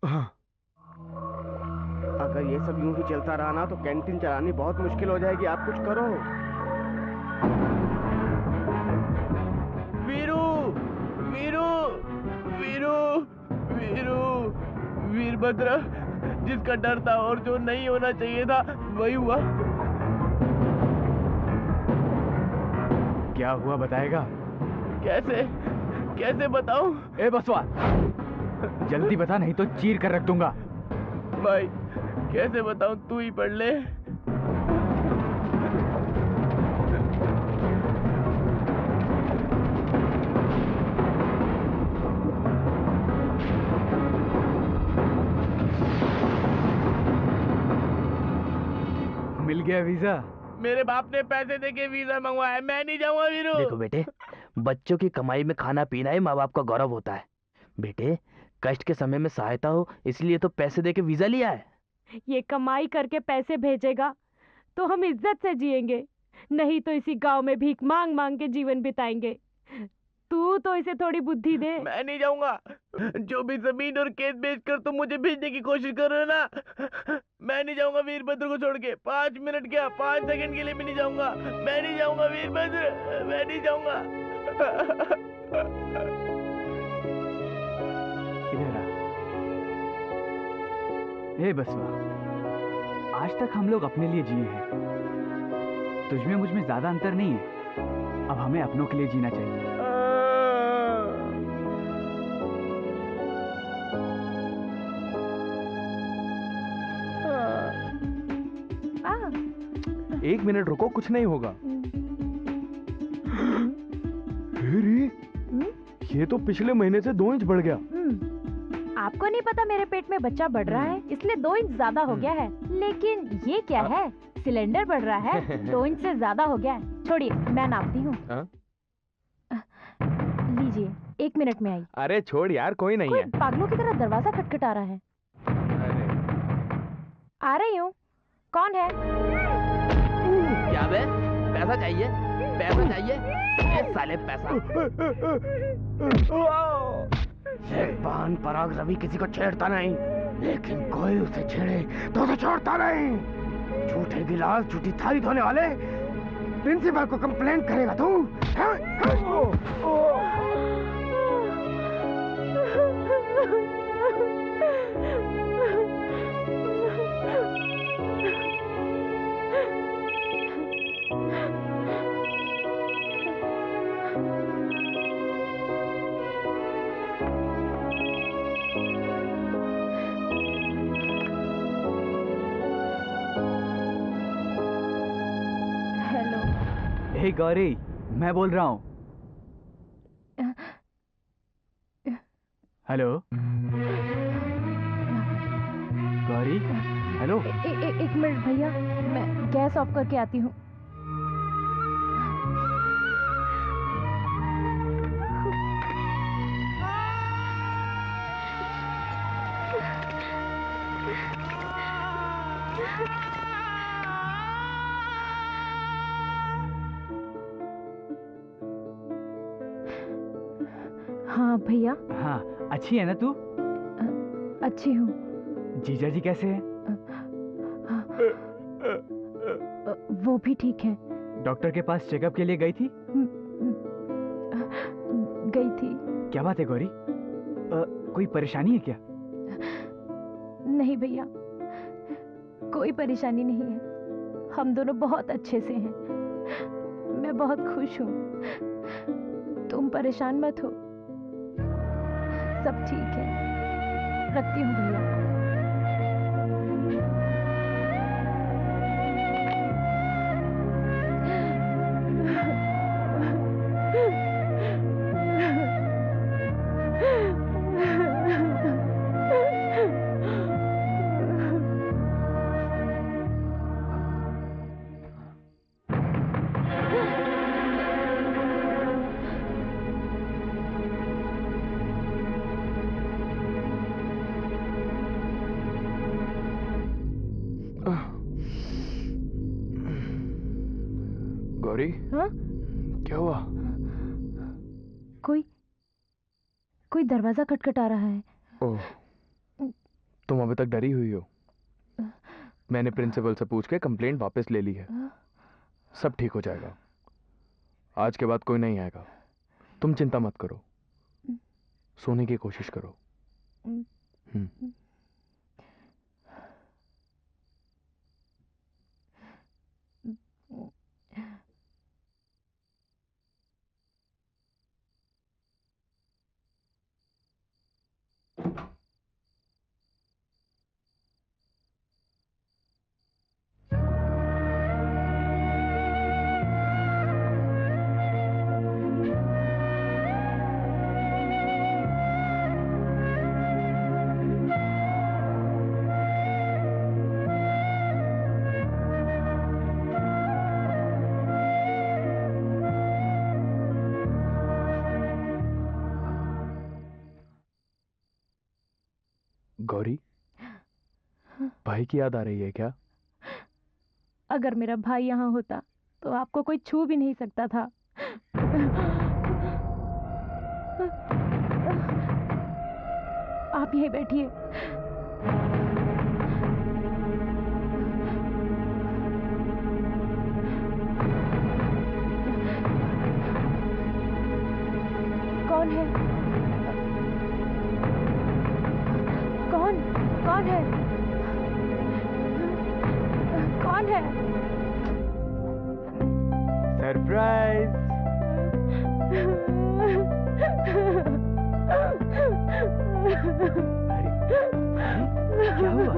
हाँ।
अगर ये सब यूं ही चलता रहा ना तो कैंटीन चलानी बहुत मुश्किल हो जाएगी। आप कुछ करो।
वीरू वीरू वीरू वीरू, वीरभद्र, जिसका डर था और जो नहीं होना चाहिए था वही हुआ।
क्या हुआ बताएगा?
कैसे कैसे बताऊं?
ए बसवा, जल्दी बता नहीं तो चीर कर रख दूंगा।
भाई कैसे बताऊं, तू ही पढ़ ले।
मिल गया वीजा?
मेरे बाप ने पैसे देके वीजा मंगवाया, मैं नहीं जाऊंगा वीरू। देखो बेटे, बच्चों की कमाई में खाना पीना ही माँ बाप का गौरव होता है। बेटे कष्ट के समय में सहायता हो, इसलिए तो पैसे देके वीजा लिया है।
ये कमाई करके पैसे भेजेगा तो हम इज्जत से जिएंगे, नहीं तो इसी गांव में भीख मांग मांग के जीवन बिताएंगे। तू तो इसे थोड़ी बुद्धि दे।
मैं नहीं जाऊंगा। जो भी जमीन और खेत बेचकर तुम मुझे भेजने की कोशिश कर रहे हो ना, मैं नहीं जाऊंगा वीरभद्र को छोड़ के। 5 मिनट क्या, 5 सेकंड के लिए भी नहीं जाऊंगा। मैं नहीं जाऊंगा वीरभद्र, मैं नहीं जाऊंगा।
इधर आ। हे बसवा, आज तक हम लोग अपने लिए जिए हैं। तुझमें मुझ में ज्यादा अंतर नहीं है। अब हमें अपनों के लिए जीना चाहिए।
एक मिनट रुको, कुछ नहीं होगा। ये तो पिछले महीने से 2 इंच बढ़ गया।
आपको नहीं पता मेरे पेट में बच्चा बढ़ रहा है, इसलिए 2 इंच ज्यादा हो गया है। लेकिन ये क्या है, सिलेंडर बढ़ रहा है, 2 इंच से ज्यादा हो गया है। छोड़िए, मैं नापती हूँ। लीजिए, 1 मिनट में आई।
अरे छोड़ यार, कोई नहीं है।
पागलों की तरह दरवाजा खटखटा रहा है। आ रही हूँ। कौन है?
क्या बे? पैसा चाहिए? पैसा चाहिए? ये साले पैसा।
शेरपान पराग रवि किसी को छेड़ता नहीं, लेकिन कोई उसे छेड़े तो उसे छोड़ता नहीं। झूठे गिलास, झूठी थाली धोने वाले प्रिंसिपल को कंप्लेंट करेगा तू?
हे गौरी, मैं बोल रहा हूँ। Hello Gauri, hello.
एक मिनट भैया, मैं गैस ऑफ करके आती हूँ। हाँ भैया।
हाँ, अच्छी है ना तू?
अच्छी हूँ।
जीजा जी कैसे हैं?
वो भी ठीक है।
डॉक्टर के पास चेकअप के लिए गई थी?
गई थी।
क्या बात है गौरी? कोई परेशानी है क्या?
नहीं भैया, कोई परेशानी नहीं है। हम दोनों बहुत अच्छे से हैं। मैं बहुत खुश हूँ। तुम परेशान मत हो, सब ठीक है। रखती हूँ भैया।
गौरी,
हाँ?
क्या हुआ?
कोई दरवाजा खटखटा रहा है।
ओह, तुम अभी तक डरी हुई हो। मैंने प्रिंसिपल से पूछ के कंप्लेंट वापस ले ली है। सब ठीक हो जाएगा। आज के बाद कोई नहीं आएगा। तुम चिंता मत करो, सोने की कोशिश करो। गौरी, भाई की याद आ रही है क्या?
अगर मेरा भाई यहाँ होता तो आपको कोई छू भी नहीं सकता था। आप यहीं बैठिए। कौन है? कौन कौन है? कौन है?
सरप्राइज। क्या हुआ?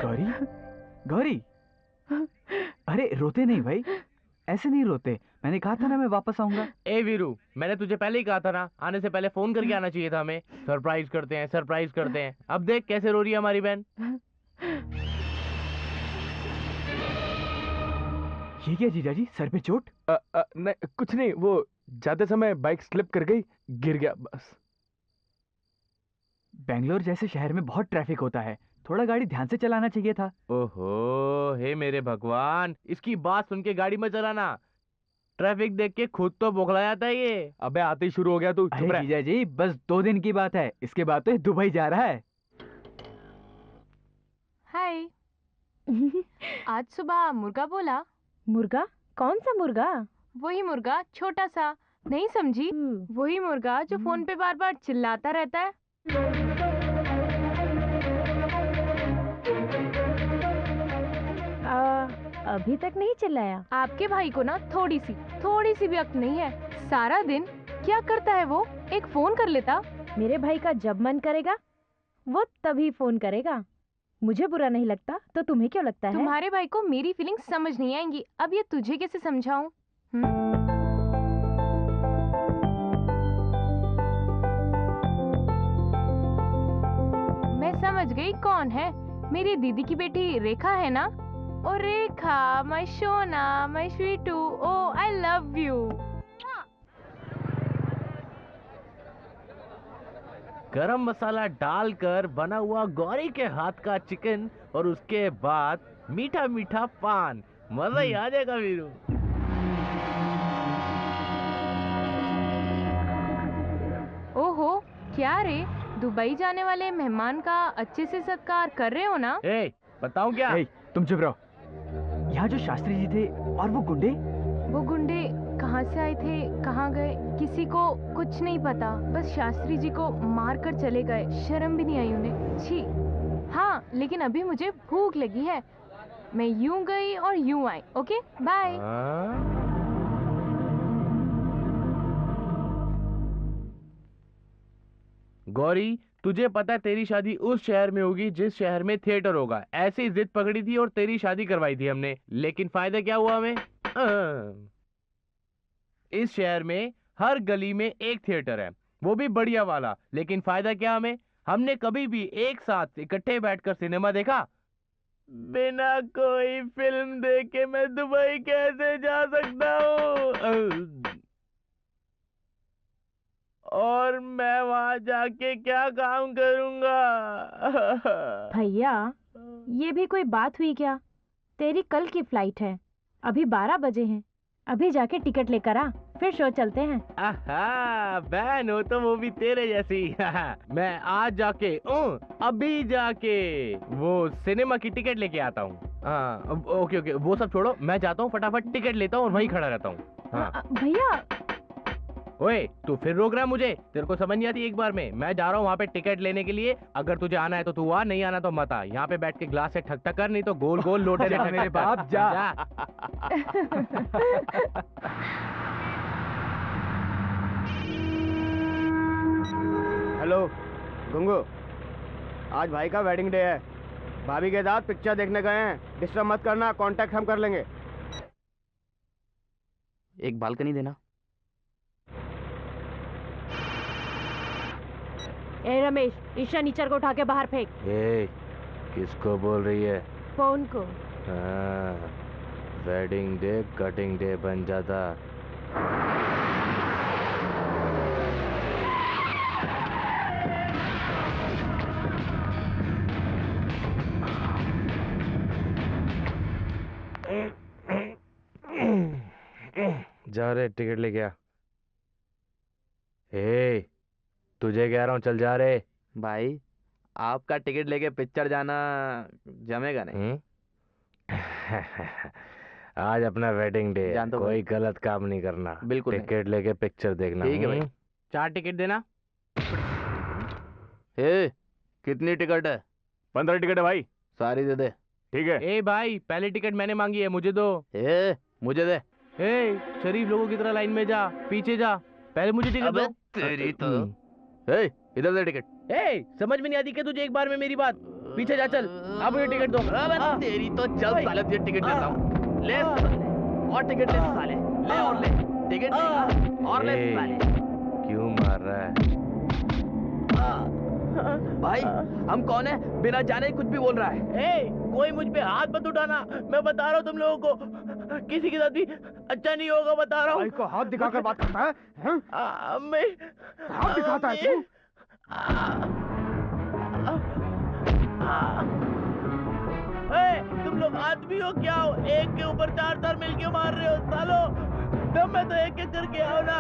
गौरी, गौरी, अरे रोते नहीं भाई, ऐसे नहीं रोते। मैंने कहा था ना मैं वापस आऊंगा।
ए वीरू, मैंने तुझे पहले ही कहा था ना, आने से पहले फोन करके आना चाहिए था हमें। सरप्राइज करते हैं, सरप्राइज करते हैं। अब देख कैसे रो रही है हमारी बहन।
ये क्या जीजाजी, सर पे चोट?
नहीं, कुछ नहीं, वो जाते समय बाइक स्लिप कर गई, गिर गया बस।
बेंगलोर जैसे शहर में बहुत ट्रैफिक होता है, थोड़ा गाड़ी ध्यान से चलाना चाहिए था।
ओहो, हे मेरे भगवान, इसकी बात सुन के गाड़ी मत चलाना। ट्रैफिक देख के खुद तो बौखला जाता है ये।
अबे आते ही शुरू हो गया तू।
अरे जीजाजी, बस 2 दिन की बात है, इसके बाद तो दुबई जा रहा है।
हाय। आज सुबह मुर्गा बोला।
मुर्गा? कौन सा मुर्गा?
वही मुर्गा, छोटा सा, नहीं समझी? वही मुर्गा जो फोन पे बार बार चिल्लाता रहता है।
अभी तक नहीं चिल्लाया?
आपके भाई को ना थोड़ी सी भी अक्ल नहीं है। सारा दिन क्या करता है वो? एक फोन कर लेता।
मेरे भाई का जब मन करेगा वो तभी फोन करेगा। मुझे बुरा नहीं लगता तो तुम्हें क्यों लगता है?
तुम्हारे भाई को मेरी फीलिंग्स समझ नहीं आएंगी। अब ये तुझे कैसे समझाऊं? मैं समझ गई कौन है। मेरी दीदी की बेटी रेखा है ना? ओ रेखा, माय सोना, माय स्वीटू, ओ I love you.
Garam masala डालकर बना हुआ गौरी के हाथ का चिकन और उसके बाद मीठा मीठा पान, मजा ही आ जाएगा वीरू।
ओहो, क्या रे, दुबई जाने वाले मेहमान का अच्छे से सत्कार कर रहे हो ना?
बताऊं क्या?
तुम चुप रहो। यहाँ जो शास्त्री जी थे और वो गुंडे
कहाँ से आए थे, कहाँ गए, किसी को कुछ नहीं पता। बस शास्त्री जी को मार कर चले गए। शर्म भी नहीं आई उन्हें। छी। हाँ, लेकिन अभी मुझे भूख लगी है। मैं यूं गई और यूं आई। Okay, bye.
गौरी, तुझे पता है तेरी शादी उस शहर में होगी जिस शहर में थिएटर होगा। ऐसी जिद पकड़ी थी और तेरी शादी करवाई थी हमने, लेकिन फायदा क्या हुआ हमें? इस शहर में हर गली में एक थिएटर है, वो भी बढ़िया वाला। लेकिन फायदा क्या हमें? हमने कभी भी एक साथ इकट्ठे बैठकर सिनेमा देखा? बिना कोई फिल्म देखे मैं दुबई कैसे जा सकता हूँ? और मैं वहां जाके क्या काम करूंगा?
भैया, ये भी कोई बात हुई क्या? तेरी कल की फ्लाइट है, अभी 12 बजे हैं। अभी जाके टिकट लेकर आ, फिर शो चलते हैं।
आहा, बहन हो तो वो भी तेरे जैसी। मैं आज जाके अभी जाके वो सिनेमा की टिकट लेके आता हूँ। हाँ, ओके, वो सब छोड़ो, मैं जाता हूँ, फटाफट टिकट लेता हूँ और वहीं खड़ा रहता हूँ। हाँ
भैया।
ओए, तू फिर रोक रहा है मुझे? तेरे को समझ नहीं आती एक बार में? मैं जा रहा हूँ वहाँ पे टिकट लेने के लिए। अगर तुझे आना है तो तू आ, नहीं आना तो मत आ। यहाँ पे बैठ के ग्लास से ठक ठक कर, नहीं तो गोल गोल लोटे
जा मेरे बाप, जा।
हेलो गुंगू, आज भाई का वेडिंग डे है। भाभी के साथ पिक्चर देखने गए हैं। डिस्टर्ब मत करना, कांटेक्ट हम कर लेंगे।
एक बालकनी देना।
ए रमेश, इस शनिचर को उठा के बाहर फेंक।
ए, किसको बोल रही है?
फोन को।
वेडिंग डे कटिंग डे बन जाता। जा रे टिकट लेके आ। ए तुझे कह रहा हूँ चल जा रे।
भाई आपका टिकट लेके पिक्चर जाना जमेगा नहीं।
आज अपना वेडिंग डे है,
जान तो
कोई
भाई।
गलत काम नहीं करना।
बिल्कुल नहीं।
टिकट लेके पिक्चर देखना।
ठीक है भाई। 4 टिकट देना। ए कितनी टिकट है?
15 टिकट है भाई।
सारी दे दे।
ठीक है।
ए भाई पहले टिकट मैंने मांगी है, मुझे दो। ए मुझे दे। ए शरीफ लोगों की तरह लाइन में जा, पीछे जा, पहले मुझे टिकट दो। तेरी तो। ए इधर दे टिकट। ए समझ में नहीं आती कि तुझे एक बार में मेरी बात। पीछे जा चल, अब मुझे टिकट दो। तेरी तो चल साले तुझे टिकट देता हूँ। ले और टिकट ले साले, ले और ले टिकट और ले
ए,
साले।
क्यों मार रहा है?
भाई हम कौन है, बिना जाने कुछ भी बोल रहा है। ए कोई मुझ पे हाथ मत उठाना, मैं बता रहा हूँ तुम लोगों को, किसी के साथ भी अच्छा नहीं होगा, बता रहा हूँ।
भाई को हाथ दिखाकर बात करता है, हैं?
मैं
हाथ दिखाता है तू?
तुम लोग आदमी हो क्या हो? एक के ऊपर 4 मिलके मार रहे हो सालो। दम में तो एक करके आओ ना।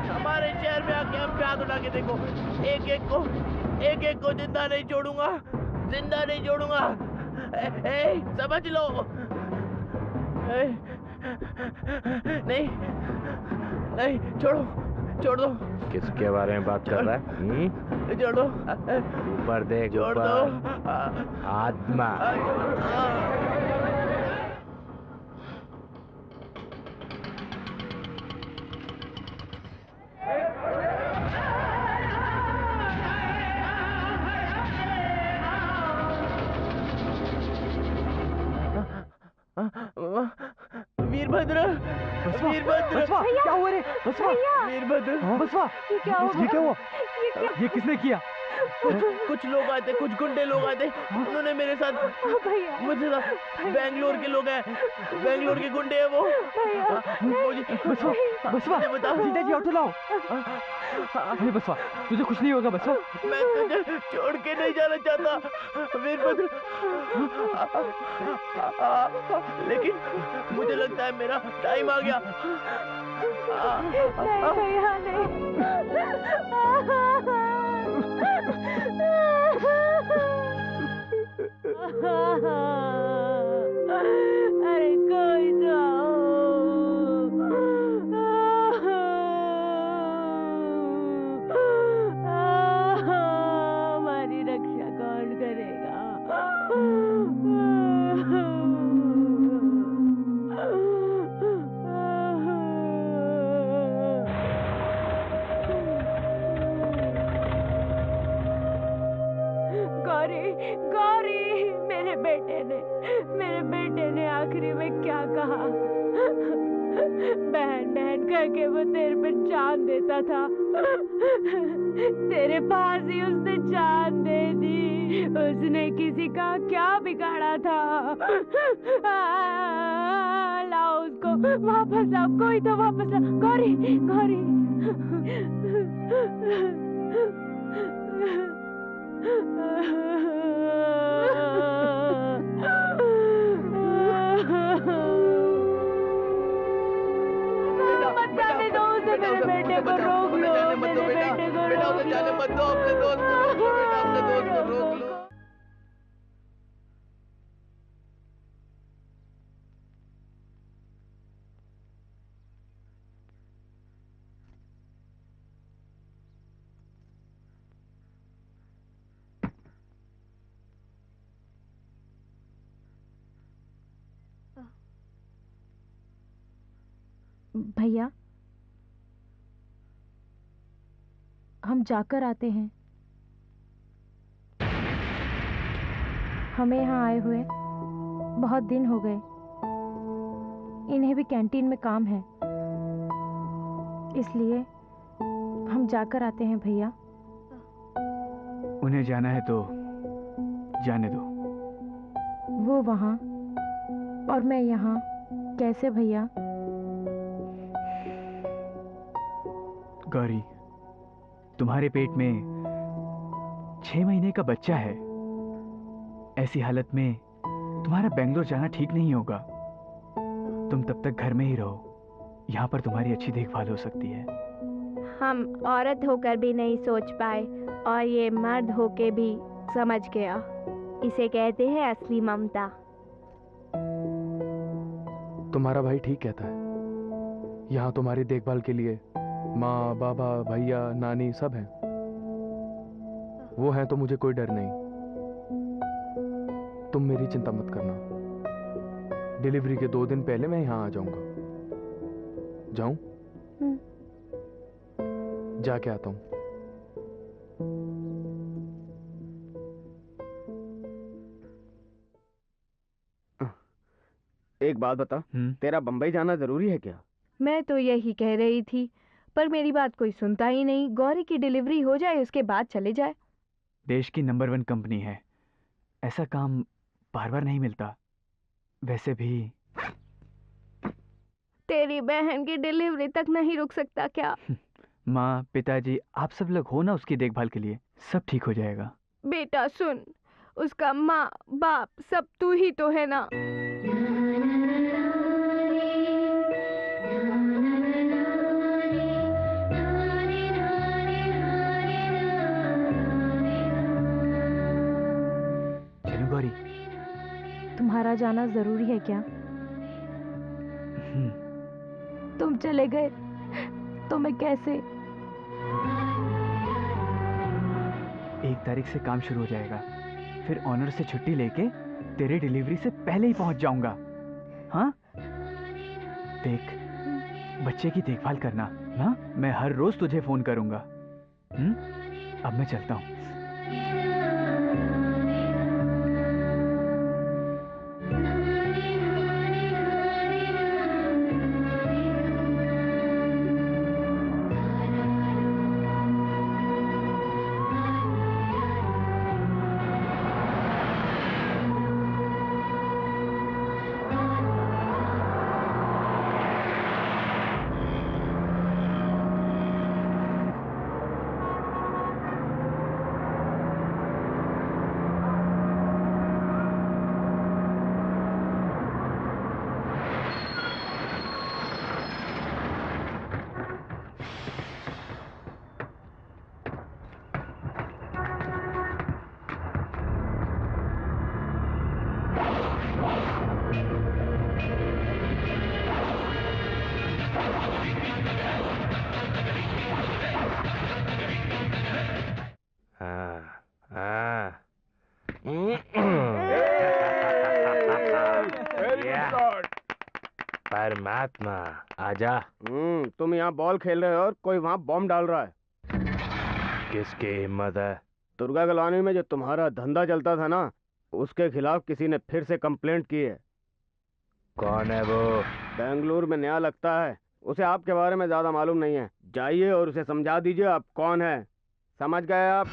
हमारे शहर में आके हम पे हाथ उठा के देखो, एक एक को जिंदा नहीं छोड़ूंगा, जिंदा नहीं छोड़ूंगा। समझ लो। नहीं नहीं छोड़ो, छोड़ दो।
किसके बारे में बात कर रहा है?
छोड़ दो।
ऊपर देख,
छोड़
ऊपर।
दो।
आत्मा।
वीरभद्र, वीरभद्र।
क्या हुआ रे? बसवा,
वीरभद्र।
बसवा,
ये क्या हो
ये क्या हुआ? ये किसने किया?
कुछ लोग आए थे, कुछ गुंडे लोग आए थे, उन्होंने मेरे साथ,
भैया
मुझे बेंगलोर के लोग हैं, बेंगलोर के गुंडे हैं वो।
बसवा,
मुझे बताओ।
जीजा जी ऑटो लाओ। अरे बसवा, तुझे कुछ नहीं होगा बसवा।
मैं तुझे छोड़ के नहीं जाना चाहता वीरभद्र, लेकिन मुझे लगता है मेरा टाइम आ गया।
नहीं भैया अरे कोई तो हमारी रक्षा कौन करेगा? गौरी, गौरी, मेरे बेटे ने आखिरी में क्या कहा? बहन बहन करके वो तेरे पे जान देता था, तेरे पास ही उसने जान दे दी। उसने किसी का क्या बिगाड़ा था? लाओ उसको वापस लाओ, कोई तो वापस लाओ। गौरी, गौरी। मत जाने दो उसे, मेरे बेटे को रोक लो, मेरे बेटे को रोक लो।
जाने मत दो, अपने दोस्त को रोक लो बेटा, अपने दोस्त को रोक लो।
भैया हम जाकर आते हैं। हमें यहाँ आए हुए बहुत दिन हो गए, इन्हें भी कैंटीन में काम है, इसलिए हम जाकर आते हैं भैया।
उन्हें जाना है तो जाने दो।
वो वहाँ और मैं यहाँ, कैसे भैया?
गौरी, तुम्हारे पेट में 6 महीने का बच्चा है। ऐसी हालत में तुम्हारा बेंगलोर जाना ठीक नहीं होगा। तुम तब तक घर में ही रहो, यहाँ पर तुम्हारी अच्छी देखभाल हो सकती है।
हम औरत होकर भी नहीं सोच पाए और ये मर्द होके भी समझ गया। इसे कहते हैं असली ममता।
तुम्हारा भाई ठीक कहता है। यहाँ तुम्हारी देखभाल के लिए माँ, बाबा, भैया, नानी सब हैं। वो हैं तो मुझे कोई डर नहीं। तुम मेरी चिंता मत करना। डिलीवरी के 2 दिन पहले मैं यहाँ आ जाऊंगा। जाऊं? जाके आता हूं।
एक बात बता, तेरा बंबई जाना जरूरी है क्या?
मैं तो यही कह रही थी, पर मेरी बात कोई सुनता ही नहीं। गौरी की डिलीवरी हो जाए, उसके बाद चले जाए।
देश की नंबर 1 कंपनी है, ऐसा काम बार बार नहीं मिलता। वैसे भी
तेरी बहन की डिलीवरी तक नहीं रुक सकता क्या?
माँ, पिताजी, आप सब लोग हो ना उसकी देखभाल के लिए, सब ठीक हो जाएगा।
बेटा सुन, उसका माँ बाप सब तू ही तो है ना।
चलो गौरी।
तुम्हारा जाना जरूरी है क्या? तुम चले गए तो मैं कैसे?
1 तारीख से काम शुरू हो जाएगा, फिर ऑनर से छुट्टी लेके तेरे डिलीवरी से पहले ही पहुंच जाऊंगा। हाँ? देख, बच्चे की देखभाल करना ना, मैं हर रोज तुझे फोन करूंगा। अब मैं चलता हूँ।
परमात्मा आजा।
तुम यहाँ बॉल खेल रहे हो और कोई वहाँ बॉम्ब डाल रहा है।
किसकी हिम्मत है?
दुर्गा कॉलोनी में जो तुम्हारा धंधा चलता था ना, उसके खिलाफ किसी ने फिर से कंप्लेंट की है।
कौन है वो?
बेंगलुरु में नया लगता है, उसे आपके बारे में ज्यादा मालूम नहीं है। जाइए और उसे समझा दीजिए आप कौन है। समझ गए आप?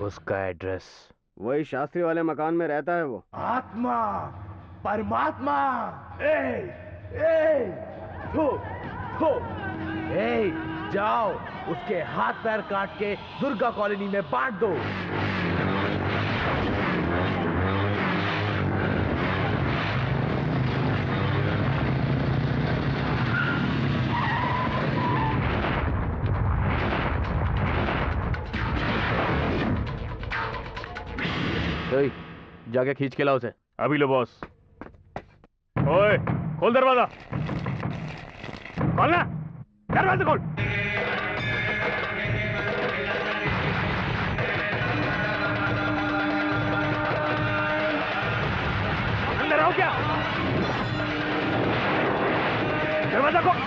उसका एड्रेस?
वही शास्त्री वाले मकान में रहता है वो।
आत्मा, परमात्मा, जाओ उसके हाथ पैर काट के दुर्गा कॉलोनी में बांट दो।
जाके खींच के लाओ उसे।
अभी लो बॉस। ओए, खोल दरवाजा। खोल ना, दरवाजा खोल। अंदर आओ क्या? दरवाजा खोल।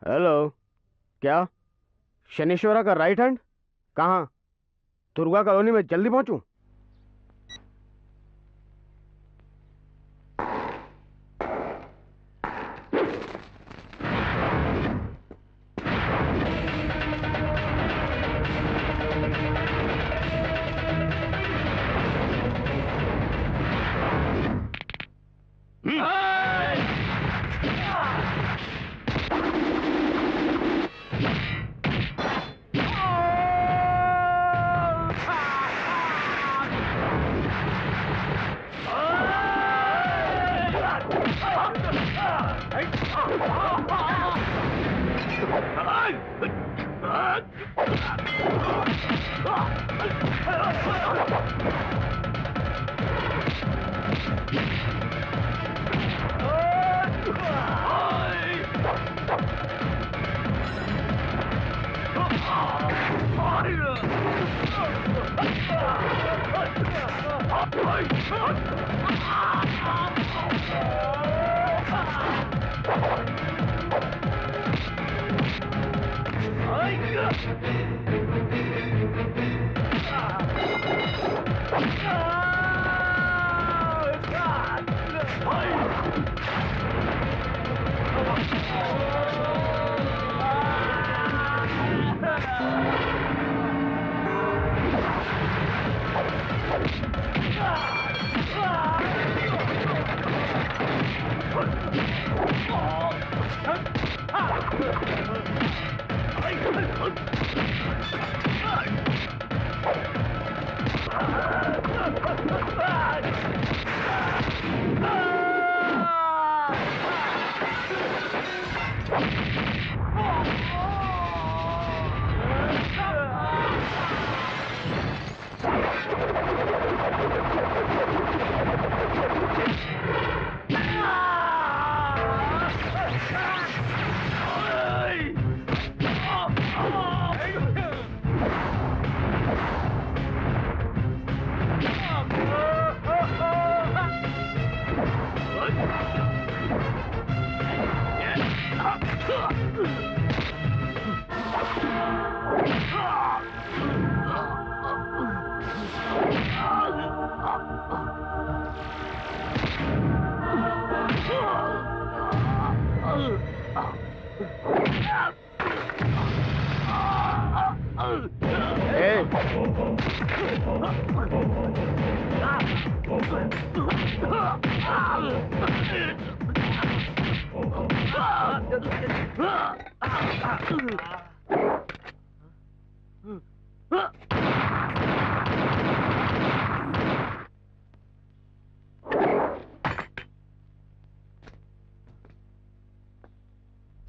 हेलो, क्या शनिश्वरा का राइट हैंड? कहाँ? दुर्गा कॉलोनी में, जल्दी पहुंचूं?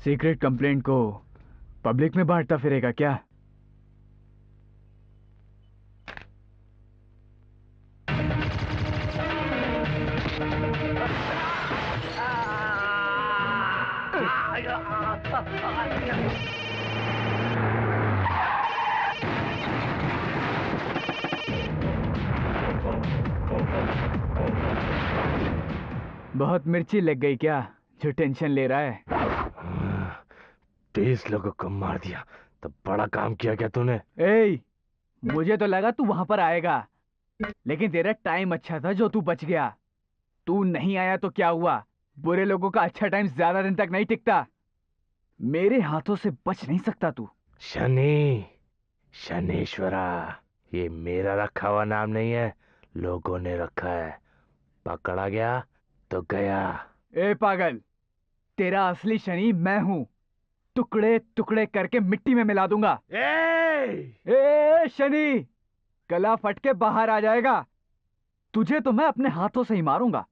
सीक्रेट कंप्लेंट को पब्लिक में बांटता फिरेगा क्या? बहुत मिर्ची लग गई क्या जो टेंशन ले रहा है?
20 लोगों को मार दिया तो बड़ा काम किया क्या तूने?
मुझे तो लगा तू वहां पर आएगा, लेकिन तेरा टाइम अच्छा था जो तू बच गया। तू नहीं आया तो क्या हुआ? बुरे लोगों का अच्छा टाइम ज्यादा दिन तक नहीं टिकता। मेरे हाथों से बच नहीं सकता तू।
शनिश्वरा, ये मेरा रखा हुआ नाम नहीं है, लोगों ने रखा है। पकड़ा गया तो गया।
पागल, तेरा असली शनि मैं हूं। टुकड़े टुकड़े करके मिट्टी में मिला दूंगा। शनि, गला फट के बाहर आ जाएगा। तुझे तो मैं अपने हाथों से ही मारूंगा।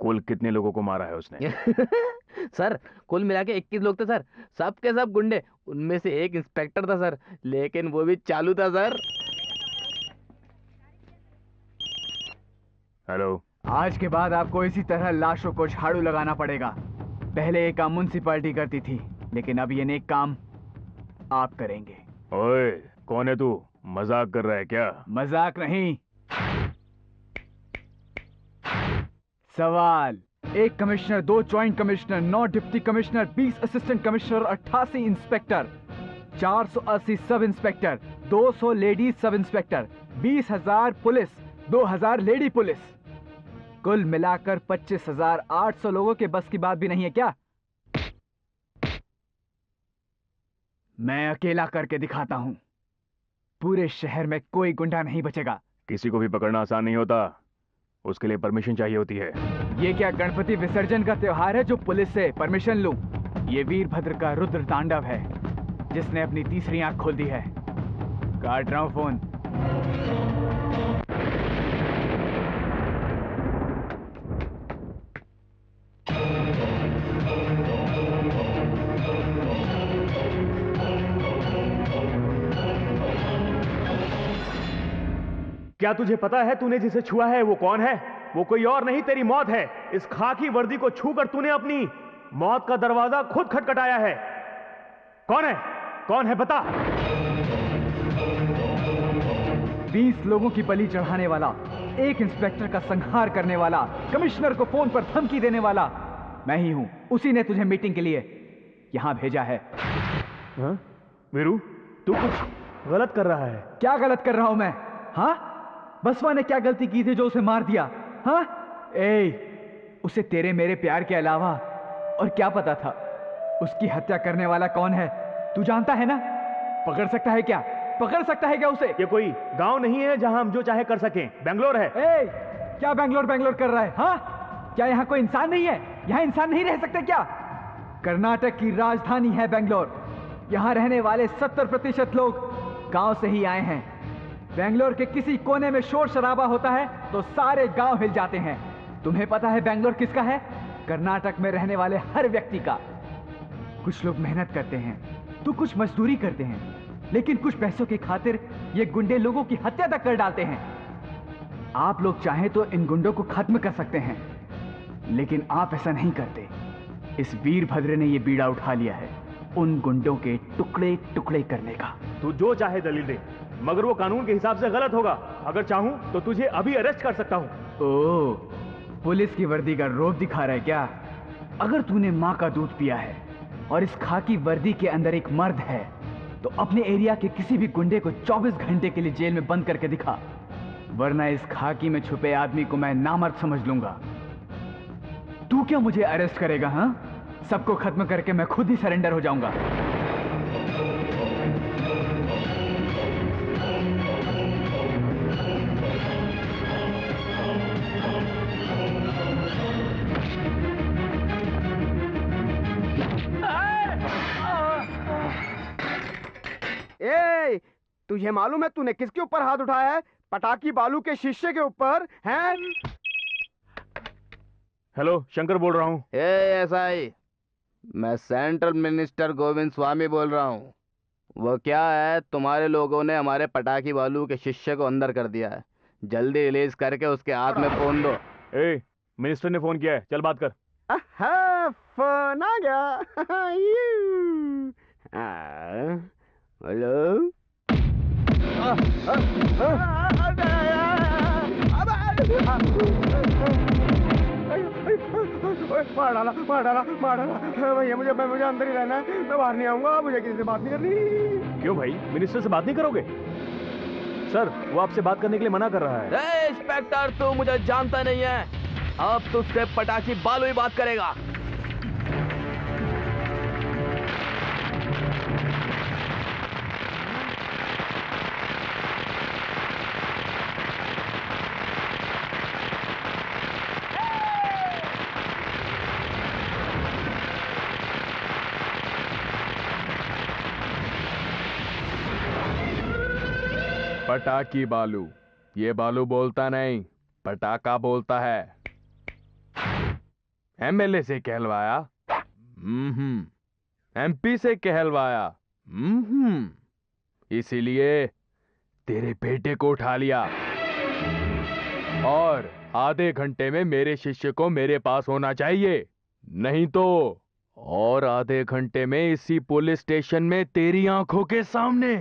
कुल कितने लोगों को मारा है उसने?
सर, कुल मिला के 21 लोग थे सर, सब के सब गुंडे। उनमें से एक इंस्पेक्टर था सर, लेकिन वो भी चालू था सर।
हेलो,
आज के बाद आपको इसी तरह लाशों को झाड़ू लगाना पड़ेगा। पहले ये काम म्युनिसिपैलिटी करती थी, लेकिन अब ये नेक काम आप करेंगे।
ओए, कौन है तू? मजाक कर रहा है क्या?
मजाक नहीं, सवाल, एक commissioner, 2 joint commissioner, 9 deputy commissioner, 20 assistant commissioner, 88 inspector, 480 sub inspector, 200 ladies sub inspector, 20,000 police, 2,000 lady police, कुल मिलाकर 25,800 लोगों के बस की बात भी नहीं है क्या? मैं अकेला करके दिखाता हूं। पूरे शहर में कोई गुंडा नहीं बचेगा।
किसी को भी पकड़ना आसान नहीं होता, उसके लिए परमिशन चाहिए होती है।
ये क्या गणपति विसर्जन का त्योहार है जो पुलिस से परमिशन लूं? ये वीरभद्र का रुद्र तांडव है, जिसने अपनी तीसरी आंख खोल दी है। काट रहा हूं फोन।
क्या तुझे पता है तूने जिसे छुआ है वो कौन है? वो कोई और नहीं, तेरी मौत है। इस खाकी वर्दी को छूकर तूने अपनी मौत का दरवाजा खुद खटखटाया है। कौन है? कौन है बता।
20 लोगों की बलि चढ़ाने वाला, एक इंस्पेक्टर का संहार करने वाला, कमिश्नर को फोन पर धमकी देने वाला मैं ही हूं। उसी ने तुझे मीटिंग के लिए यहां भेजा है।
हाँ? वीरू, तू कुछ गलत कर रहा है।
क्या गलत कर रहा हूं मैं? हाँ? बसवा ने क्या गलती की थी जो उसे मार दिया? हाँ? उसे तेरे मेरे प्यार के अलावा और क्या पता था? उसकी हत्या करने वाला कौन है तू जानता है ना? पकड़ सकता है क्या? पकड़ सकता है क्या उसे?
ये कोई गांव नहीं है जहां हम जो चाहे कर सकें। बेंगलोर है।
क्या बेंगलोर बेंगलोर कर रहा है? हाँ? क्या यहाँ कोई इंसान नहीं है? यहाँ इंसान नहीं रह सकते क्या? कर्नाटक की राजधानी है बेंगलोर। यहाँ रहने वाले 70% लोग गांव से ही आए हैं। बेंगलोर के किसी कोने में शोर शराबा होता है तो सारे गांव हिल जाते हैं। तुम्हें पता है बेंगलोर किसका है? कर्नाटक में रहने वाले हर व्यक्ति का। कुछ लोग मेहनत करते हैं तो कुछ मजदूरी करते हैं, लेकिन कुछ पैसों की खातिर ये गुंडे लोगों की हत्या तक कर डालते हैं। आप लोग चाहें तो इन गुंडों को खत्म कर सकते हैं, लेकिन आप ऐसा नहीं करते। इस वीरभद्र ने ये बीड़ा उठा लिया है उन गुंडों के टुकड़े टुकड़े करने का।
तू जो चाहे दलील दे, मगर वो कानून के हिसाब से गलत होगा। अगर चाहूं तो तुझे अभी अरेस्ट कर सकता हूं।
ओह, पुलिस की वर्दी का रौब दिखा रहा है क्या? अगर तूने माँ का दूध पिया है और इस खाकी वर्दी के अंदर एक मर्द है, तो अपने एरिया के किसी भी गुंडे को 24 घंटे के लिए जेल में बंद करके दिखा, वरना इस खाकी में छुपे आदमी को मैं नामर्द समझ लूंगा। तू क्या मुझे अरेस्ट करेगा? हाँ, सबको खत्म करके मैं खुद ही सरेंडर हो जाऊंगा।
तुझे मालूम है तूने किसके ऊपर हाथ उठाया है? पटाकी बालू के शिष्य के ऊपर है।
हेलो, शंकर बोल रहा हूँ।
एसआई, मैं सेंट्रल मिनिस्टर गोविंद स्वामी बोल रहा हूँ। वो क्या है, तुम्हारे लोगों ने हमारे पटाकी बालू के शिष्य को अंदर कर दिया है। जल्दी रिलीज करके उसके हाथ में फोन दो।
मिनिस्टर ने फोन किया है, चल बात कर।
फोन आ गया। हेलो, मार डाला भैया। मुझे अंदर ही रहना है, मैं बाहर नहीं आऊंगा। मुझे किसी से बात नहीं करनी।
क्यों भाई, मिनिस्टर से बात नहीं करोगे? सर, वो आपसे बात करने के लिए मना कर रहा है।
इंस्पेक्टर, तू मुझे जानता नहीं है, अब तुझसे पटाकी बालू ही बात करेगा।
पटाकी बालू, ये बालू बोलता नहीं, पटाका बोलता है। एमएलए से कहलवाया, एमपी से कहलवाया, इसीलिए तेरे बेटे को उठा लिया। और आधे घंटे में मेरे शिष्य को मेरे पास होना चाहिए, नहीं तो और आधे घंटे में इसी पुलिस स्टेशन में तेरी आंखों के सामने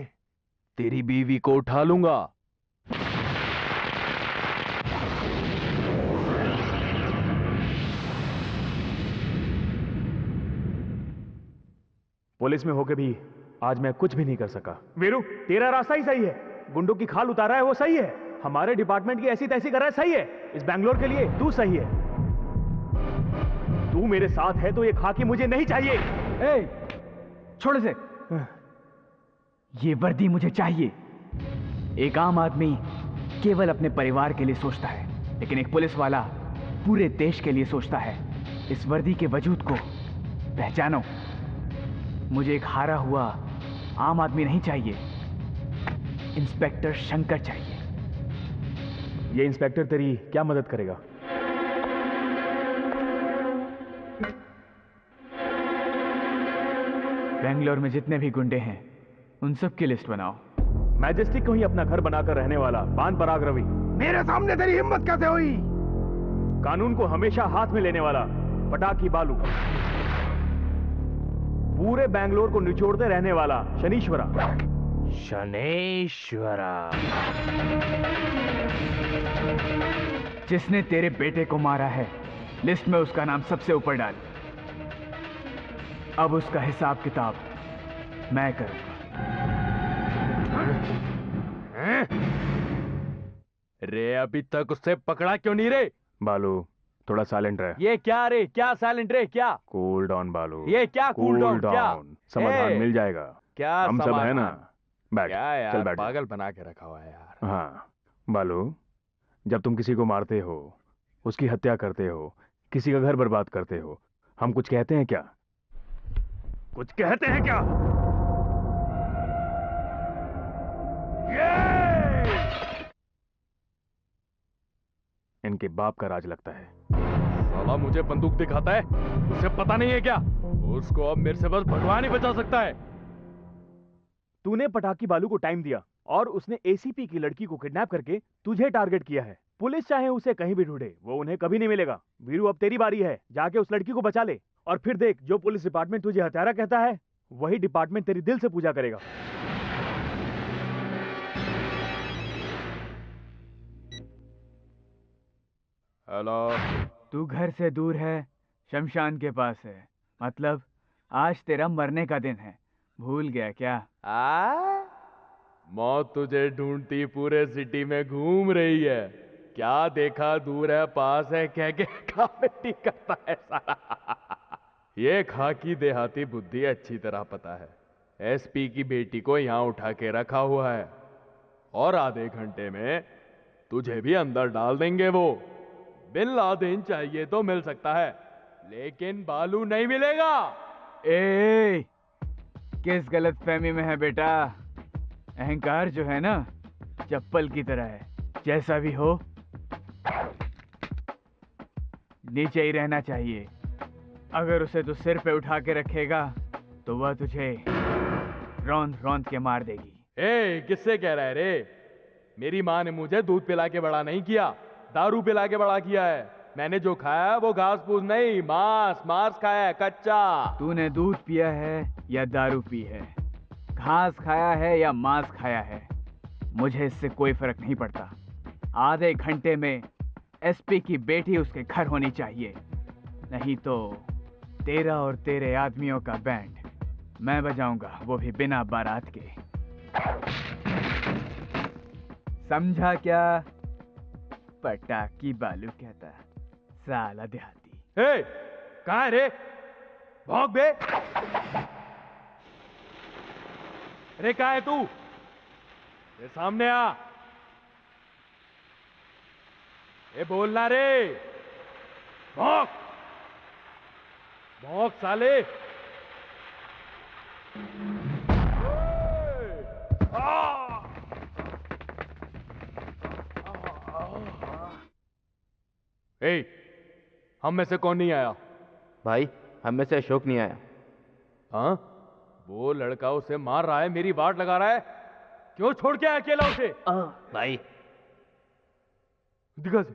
तेरी बीवी को उठा लूंगा। पुलिस में होके भी आज मैं कुछ भी नहीं कर सका। वीरू, तेरा रास्ता ही सही है। गुंडों की खाल उतारा है वो सही है। हमारे डिपार्टमेंट की ऐसी तैसी कर रहा है सही है। इस बैंगलोर के लिए तू सही है। तू मेरे साथ है तो ये खाकी मुझे नहीं चाहिए।
ए, छोड़ से। ये वर्दी मुझे चाहिए। एक आम आदमी केवल अपने परिवार के लिए सोचता है, लेकिन एक पुलिस वाला पूरे देश के लिए सोचता है। इस वर्दी के वजूद को पहचानो। मुझे एक हारा हुआ आम आदमी नहीं चाहिए, इंस्पेक्टर शंकर चाहिए।
ये इंस्पेक्टर तेरी क्या मदद करेगा?
बेंगलोर में जितने भी गुंडे हैं उन सब की लिस्ट बनाओ।
मैजेस्टिक को ही अपना घर बनाकर रहने वाला पान पराग रवि,
मेरे सामने तेरी हिम्मत कैसे हुई?
कानून को हमेशा हाथ में लेने वाला पटाकी बालू, पूरे बैंगलोर को निचोड़ते रहने वाला शनीश्वरा।
शनेश्वरा,
जिसने तेरे बेटे को मारा है, लिस्ट में उसका नाम सबसे ऊपर डाल। अब उसका हिसाब किताब मैं करूंगा।
रे अभी तक उससे पकड़ा क्यों नहीं रे? बालू थोड़ा साइलेंट रहे।
ये क्या रे? क्या साइलेंट रे? क्या
कूल डाउन बालू।
ये क्या कूल डाउन? क्या
समाधान मिल जाएगा।
क्या
हम सब है ना? बैठ,
क्या यार,
चल बैठ।
पागल बना के रखा हुआ है यार।
हाँ बालू, जब तुम किसी को मारते हो, उसकी हत्या करते हो, किसी का घर बर्बाद करते हो, हम कुछ कहते हैं क्या? कुछ कहते हैं क्या? इनके बाप का राज लगता है।
साला मुझे बंदूक दिखाता है, उसे पता नहीं है क्या? उसको अब मेरे से बस भगवान ही बचा सकता है।
तूने पटाकी बालू को टाइम दिया और उसने एसीपी की लड़की को किडनैप करके तुझे टारगेट किया है। पुलिस चाहे उसे कहीं भी ढूंढे, वो उन्हें कभी नहीं मिलेगा। वीरू, अब तेरी बारी है, जाके उस लड़की को बचा ले। और फिर देख, जो पुलिस डिपार्टमेंट तुझे हत्यारा कहता है, वही डिपार्टमेंट तेरी दिल से पूजा करेगा।
हेलो।
तू घर से दूर है, शमशान के पास है, मतलब आज तेरा मरने का दिन है। भूल गया क्या?
मौत तुझे ढूंढती पूरे सिटी में घूम रही है। क्या देखा दूर है पास है कह के कमेटी करता है सारा। ये खाकी देहाती बुद्धि अच्छी तरह पता है। एसपी की बेटी को यहाँ उठा के रखा हुआ है और आधे घंटे में तुझे भी अंदर डाल देंगे। वो बिन लादेन चाहिए तो मिल सकता है, लेकिन बालू नहीं मिलेगा।
ए, किस गलतफहमी में है बेटा? अहंकार जो है ना, चप्पल की तरह है, जैसा भी हो नीचे ही रहना चाहिए। अगर उसे तू सिर पे उठा के रखेगा तो वह तुझे रौंद रौंद के मार देगी।
ए, किससे कह रहा है रे? मेरी माँ ने मुझे दूध पिला के बड़ा नहीं किया, दारू पिला के बड़ा किया है। मैंने जो खाया है वो घास फूस नहीं, मांस खाया है, कच्चा।
तूने दूध पिया है या दारू पी है, घास खाया है या मांस खाया है, मुझे इससे कोई फर्क नहीं पड़ता। आधे घंटे में एसपी की बेटी उसके घर होनी चाहिए, नहीं तो तेरा और तेरे आदमियों का बैंड मैं बजाऊंगा, वो भी बिना बारात के। समझा क्या? पटाकी बालू कहता, साला देहाती।
हे, कहाँ है रे? भौंक बे। अरे कहाँ है तू? ये सामने आ। ए बोलना रे। भौंक भौंक साले। ए, हम में से कौन नहीं आया?
भाई, हम में से अशोक नहीं आया।
हाँ? वो लड़का उसे मार रहा है, मेरी वाट लगा रहा है, क्यों छोड़ के आया अकेला उसे?
भाई
दिखा से।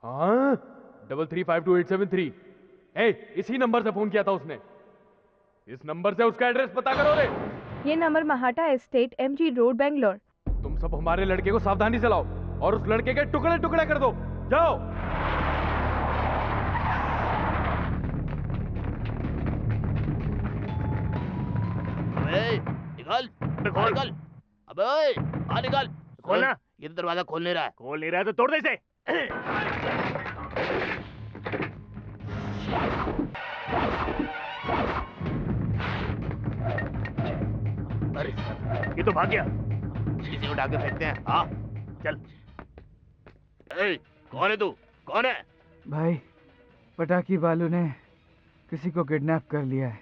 हाँ, 3352-873। इसी नंबर से फोन किया था उसने। इस नंबर से उसका एड्रेस पता करो रे।
ये number Mahata estate, MG road, Bangalore.
तुम सब हमारे लड़के को सावधानी से लाओ और उस लड़के के टुकड़े टुकड़े कर दो। जाओ।
निकल निकल। अबे ओए आ निकल। खोलना। ये तो दरवाजा खोल नहीं रहा है।
खोल नहीं रहा है तो तोड़ दे इसे।
अरे
ये तो भाग गया।
इसे उठा के फेंकते हैं। हाँ चल। ए, कौन है तू? कौन है?
भाई पटाकी बालू ने किसी को किडनैप कर लिया है।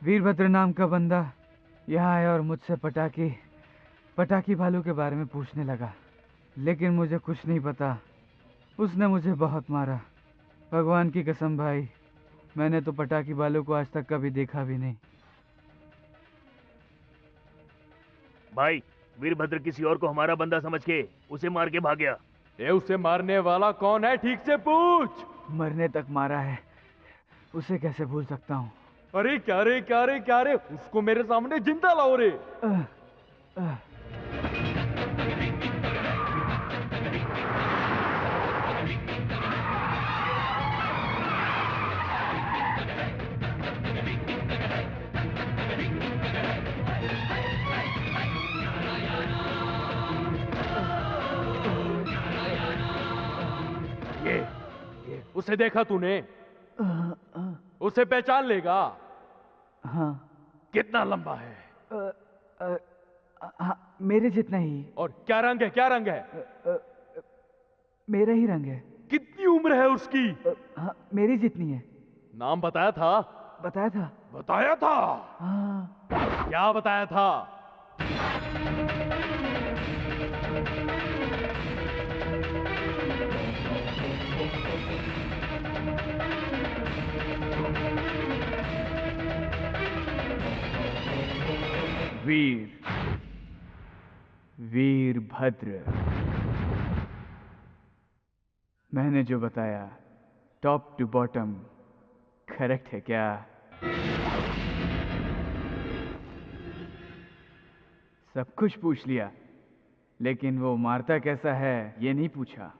वीरभद्र नाम का बंदा यहाँ आया और मुझसे पटाकी बालू के बारे में पूछने लगा, लेकिन मुझे कुछ नहीं पता। उसने मुझे बहुत मारा। भगवान की कसम भाई, मैंने तो पटाकी बालू को आज तक कभी देखा भी नहीं।
भाई वीरभद्र किसी और को हमारा बंदा समझ के उसे मार के भाग गया।
ये उसे मारने वाला कौन है, ठीक से पूछ।
मरने तक मारा है, उसे कैसे भूल सकता हूँ।
अरे क्या रे क्या रे क्या रे, उसको मेरे सामने जिंदा लाओ रे।
ये
उसे देखा तूने? उसे पहचान लेगा?
हाँ।
कितना लंबा है?
हाँ, मेरे जितना ही।
और क्या रंग है, क्या रंग है?
मेरा ही रंग है।
कितनी उम्र है उसकी?
हाँ, मेरी जितनी है।
नाम बताया था?
बताया था।
बताया था?
हाँ।
क्या बताया था?
वीरभद्र। मैंने जो बताया टॉप टू बॉटम करेक्ट है क्या? सब कुछ पूछ लिया, लेकिन वो मारता कैसा है ये नहीं पूछा।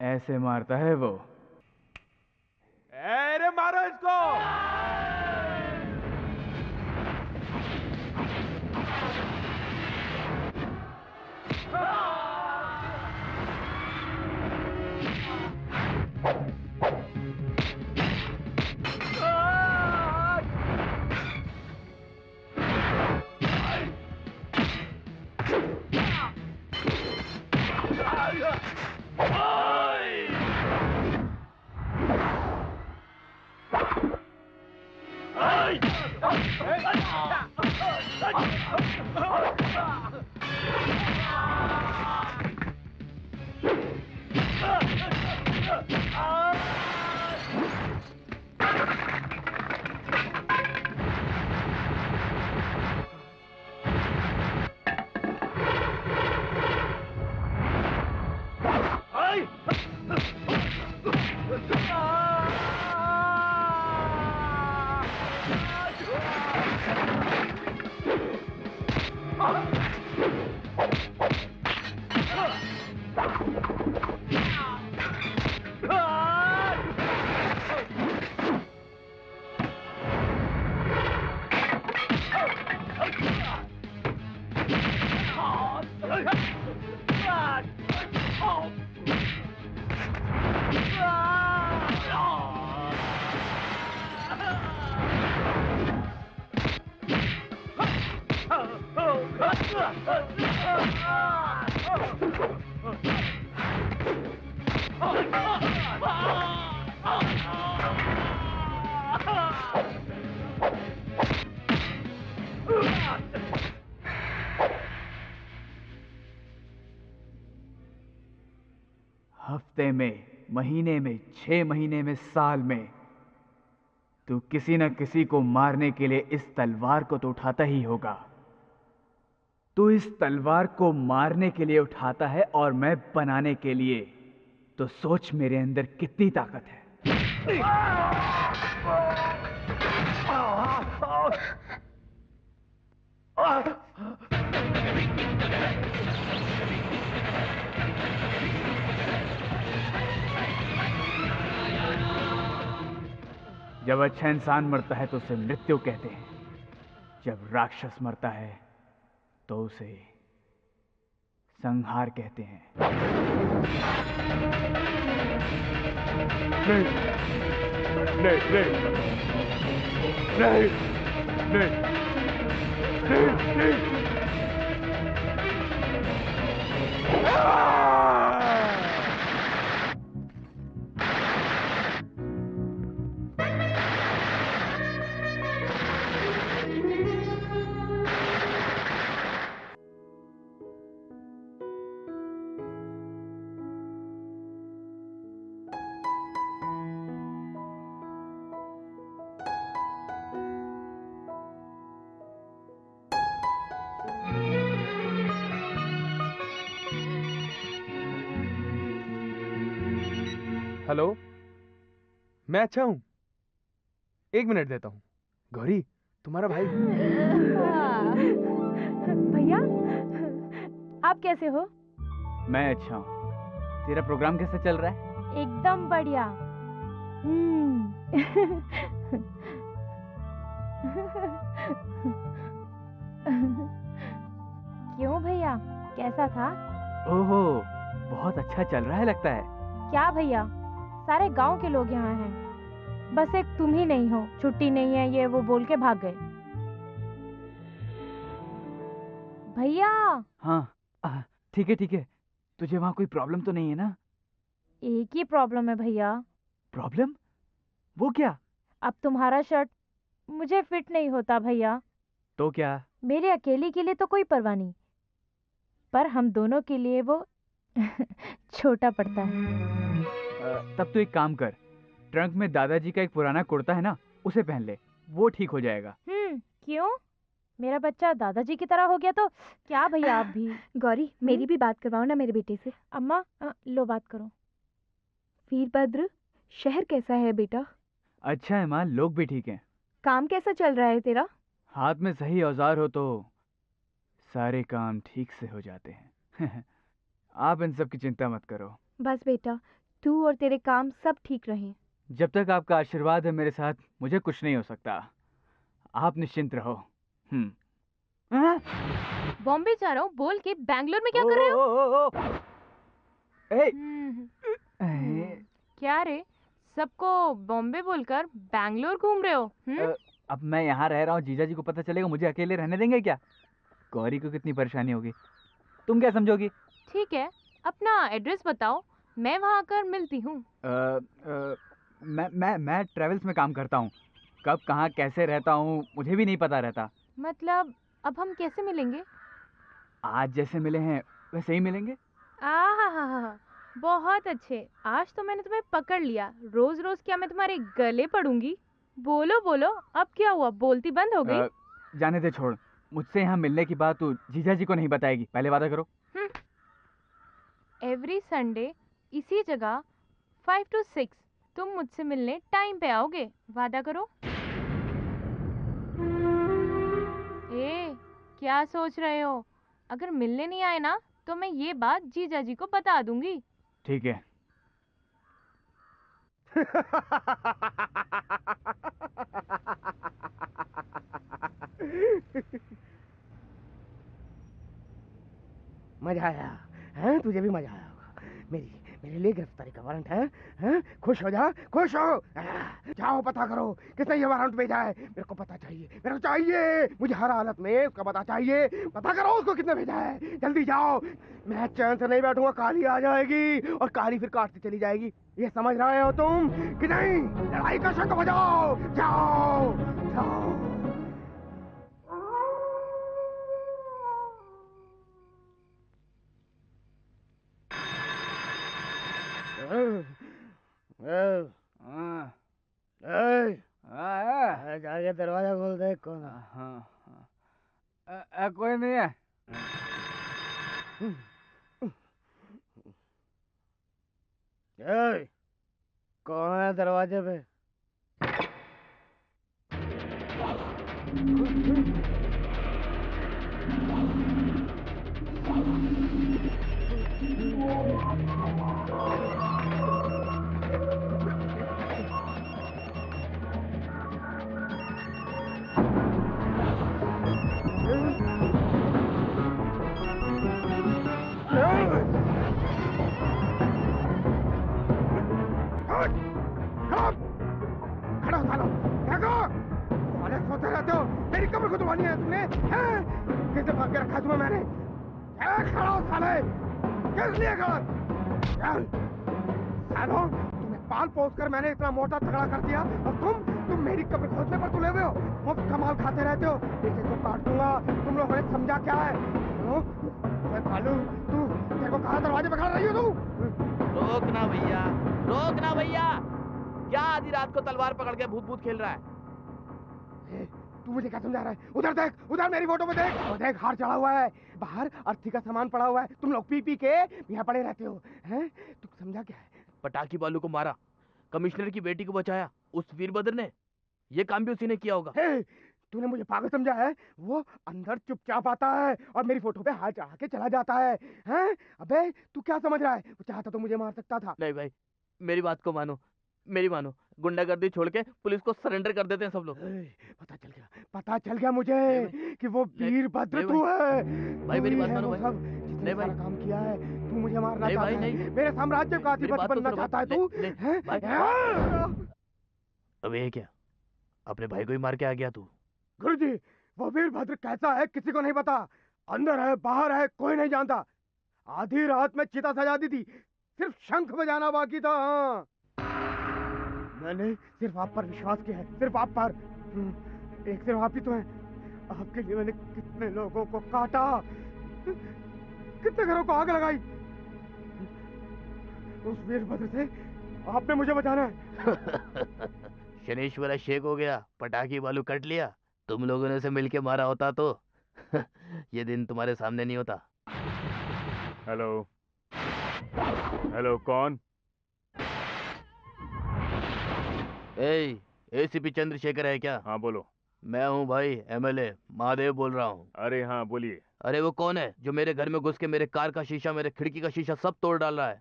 ऐसे मारता है वो।
अरे मारो इसको!
हफ्ते में, महीने में, 6 महीने में, साल में तू किसी न किसी को मारने के लिए इस तलवार को तो उठाता ही होगा। तू इस तलवार को मारने के लिए उठाता है और मैं बनाने के लिए। तो सोच मेरे अंदर कितनी ताकत है। जब अच्छा इंसान मरता है तो उसे मृत्यु कहते हैं, जब राक्षस मरता है तो उसे संहार कहते हैं।
नहीं नहीं नहीं नहीं नहीं नहीं नहीं। हेलो, मैं अच्छा हूँ, 1 मिनट देता हूँ। गौरी, तुम्हारा भाई।
भैया, आप कैसे हो?
मैं अच्छा हूँ। तेरा प्रोग्राम कैसा चल रहा है?
एकदम बढ़िया। क्यों भैया, कैसा था?
ओहो, बहुत अच्छा चल रहा है लगता है।
क्या भैया, सारे गांव के लोग यहाँ हैं, बस एक तुम ही नहीं हो। छुट्टी नहीं है ये वो बोल के भाग गए। भैया।
हाँ, ठीक है ठीक है। तुझे वहाँ कोई प्रॉब्लम तो नहीं है ना?
एक ही प्रॉब्लम है भैया।
प्रॉब्लम? वो क्या?
अब तुम्हारा शर्ट मुझे फिट नहीं होता भैया।
तो क्या?
मेरे अकेले के लिए तो कोई परवाह नहीं, पर हम दोनों के लिए वो छोटा पड़ता है।
तब तो एक काम कर, ट्रंक में दादाजी का एक पुराना कुर्ता है ना, उसे पहन ले, वो ठीक हो जाएगा।
क्यों? मेरा बच्चा दादाजी की तरह हो गया तो क्या भैया आप भी?
गौरी, मेरी भी बात करवाओ ना मेरे बेटे से।
अम्मा, लो बात करो।
वीरभद्र, शहर कैसा है बेटा?
अच्छा है माँ, लोग भी ठीक हैं।
काम कैसा चल रहा है तेरा?
हाथ में सही औजार हो तो सारे काम ठीक से हो जाते हैं। आप इन सब की चिंता मत करो।
बस बेटा, तू और तेरे काम सब ठीक रहें।
जब तक आपका आशीर्वाद है मेरे साथ, मुझे कुछ नहीं हो सकता। आप निश्चिंत रहो।
बॉम्बे जा रहा हूँ बोल के बैंगलोर में क्या कर रहे हो? क्या रे, सबको बॉम्बे बोलकर बैंगलोर घूम रहे हो?
अब मैं यहाँ रह रहा हूँ, जीजा जी को पता चलेगा, मुझे अकेले रहने देंगे क्या? गौरी को कितनी परेशानी होगी, तुम क्या समझोगी?
ठीक है, अपना एड्रेस बताओ, मैं वहाँ आकर मिलती हूँ।
मैं ट्रेवल्स में काम करता हूँ। कब कहाँ कैसे रहता हूँ मुझे भी नहीं पता रहता।
मतलब अब हम कैसे मिलेंगे?
आज जैसे मिले हैं वैसे ही मिलेंगे।
बहुत अच्छे, आज तो मैंने तुम्हें पकड़ लिया। रोज रोज क्या मैं तुम्हारे गले पड़ूंगी? बोलो बोलो, अब क्या हुआ? बोलती बंद हो गई?
जाने दे, छोड़। मुझसे यहाँ मिलने की बात तू जीजा जी को नहीं बताएगी, पहले वादा करो।
एवरी संडे इसी जगह 5 to 6 तुम मुझसे मिलने टाइम पे आओगे, वादा करो। क्या सोच रहे हो? अगर मिलने नहीं आए ना तो मैं ये बात जीजा जी को बता दूंगी।
ठीक है।
मजा आया है? तुझे भी मजा आया होगा। मेरे लिए गिरफ्तारी का वारंट है? हैं? खुश हो जा, खुश हो। जाओ पता करो किसने ये वारंट भेजा है। मेरे को पता चाहिए, मेरे को चाहिए। मुझे हर हालत में उसका पता चाहिए। पता करो उसको किसने भेजा है, जल्दी जाओ। मैं चैन से नहीं बैठूंगा, काली आ जाएगी और काली फिर काटती चली जाएगी। ये समझ रहे हो तुम कि नहीं? लड़ाई का शंख बजाओ, जाओ जाओ। जाके दरवाजा खोल दे। कौन है?
कोई नहीं है।
कौन है दरवाजे पे? करते रहते हो? मेरी कब्र खुदवानी है तुमने? कैसे भाग के रखा तुम्हें मैंने? खड़ा हो साले, किस लिए खड़ा? सालों, तुम्हें पाल पोस कर मैंने इतना मोटा तगड़ा कर दिया और तुम मेरी कब्र खोदने पर तुले हुए हो। मुफ्त कमाल खाते रहते हो। एक को काट दूंगा। तुम लोगों ने समझा क्या है? मैं कालू, तू तेरे को कहा दरवाजे पे खड़ा रही हो तू?
रोकना भैया, रोकना भैया। क्या आधी रात को तलवार पकड़ के भूत भूत खेल रहा है?
तू मुझे क्या समझा रहा है? उधर देख, उधर मेरी फोटो में देख। और देख, हार चढ़ा हुआ है बाहर, अर्थी का सामान पड़ा हुआ है। तुम लोग पी के यहाँ पड़े रहते हो हैं? तू समझा क्या है?
पटाखी बालू को मारा, कमिश्नर की बेटी को बचाया, उस वीरभद्र ने। ये काम भी उसी ने किया होगा।
तूने मुझे पागल समझा है? वो अंदर चुपचाप आता है और मेरी फोटो पे हाथ चढ़ा के चला जाता है। हैं? अबे तू क्या समझ रहा है? वो चाहता तो मुझे मार सकता था।
नहीं भाई, मेरी बात को मानो, मेरी मानो। गुंडागर्दी छोड़ के पुलिस को सरेंडर कर देते हैं सब लोग।
पता चल गया मुझे कि वो वीरभद्र तू है।
भाई मेरी बात मानो भाई।
नहीं भाई, काम किया है तू, मुझे मारना चाहता है। मेरे साम्राज्य का अधिपति बनना चाहता है तू।
अब ये क्या, अपने भाई को ही मार के आ गया तू?
गुरुजी, वो वीरभद्र कैसा है किसी को नहीं पता। अंदर है बाहर है कोई नहीं जानता। आधी रात में चिता सजा दी थी, सिर्फ शंख बजाना बाकी था। हाँ, मैंने सिर्फ आप पर विश्वास किया है, सिर्फ आप पर। एक सिर्फ आप ही तो हैं। आपके लिए मैंने कितने लोगों को काटा, कितने घरों को आग लगाई। उस वीरभद्र से आपने मुझे बचाना है।
शनेश्वर शेख हो गया, पटाखी बालू कट लिया। तुम लोगों ने उसे मिलके मारा होता तो ये दिन तुम्हारे सामने नहीं होता।
हेलो हेलो, कौन?
एसीपी चंद्रशेखर है क्या?
हाँ बोलो।
मैं हूँ भाई, एमएलए महादेव बोल रहा हूँ।
अरे हाँ बोलिए।
अरे वो कौन है जो मेरे घर में घुस के मेरे कार का शीशा, मेरे खिड़की का शीशा सब तोड़ डाल रहा है?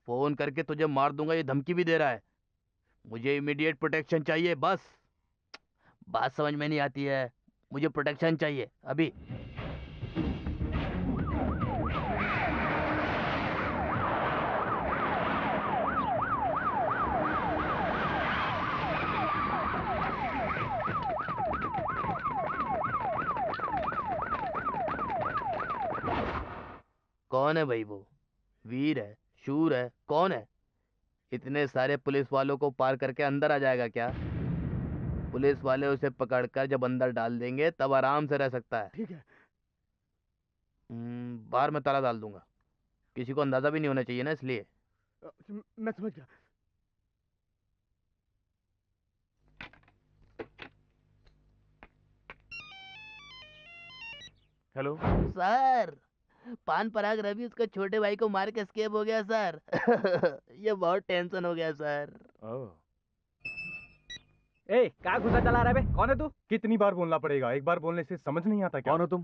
फोन करके तुझे मार दूंगा ये धमकी भी दे रहा है। मुझे इमीडिएट प्रोटेक्शन चाहिए। बस बात समझ में नहीं आती है, मुझे प्रोटेक्शन चाहिए अभी। कौन है भाई वो? वीर है, शूर है, कौन है? इतने सारे पुलिस वालों को पार करके अंदर आ जाएगा क्या? पुलिस वाले उसे पकड़कर जब अंदर डाल देंगे तब आराम से रह सकता है।
ठीक है।
बाहर में ताला डाल दूंगा, किसी को अंदाजा भी नहीं होना चाहिए ना, इसलिए।
मैं समझ गया।
हेलो
सर, पान पराग रवि उसके छोटे भाई को मार के एस्केप हो गया सर। ये बहुत टेंशन हो गया सर।
ए, क्या घुसा चला रहा है बे? कौन है तू?
कितनी बार बोलना पड़ेगा? एक बार बोलने से समझ नहीं आता क्या?
कौन हो तुम?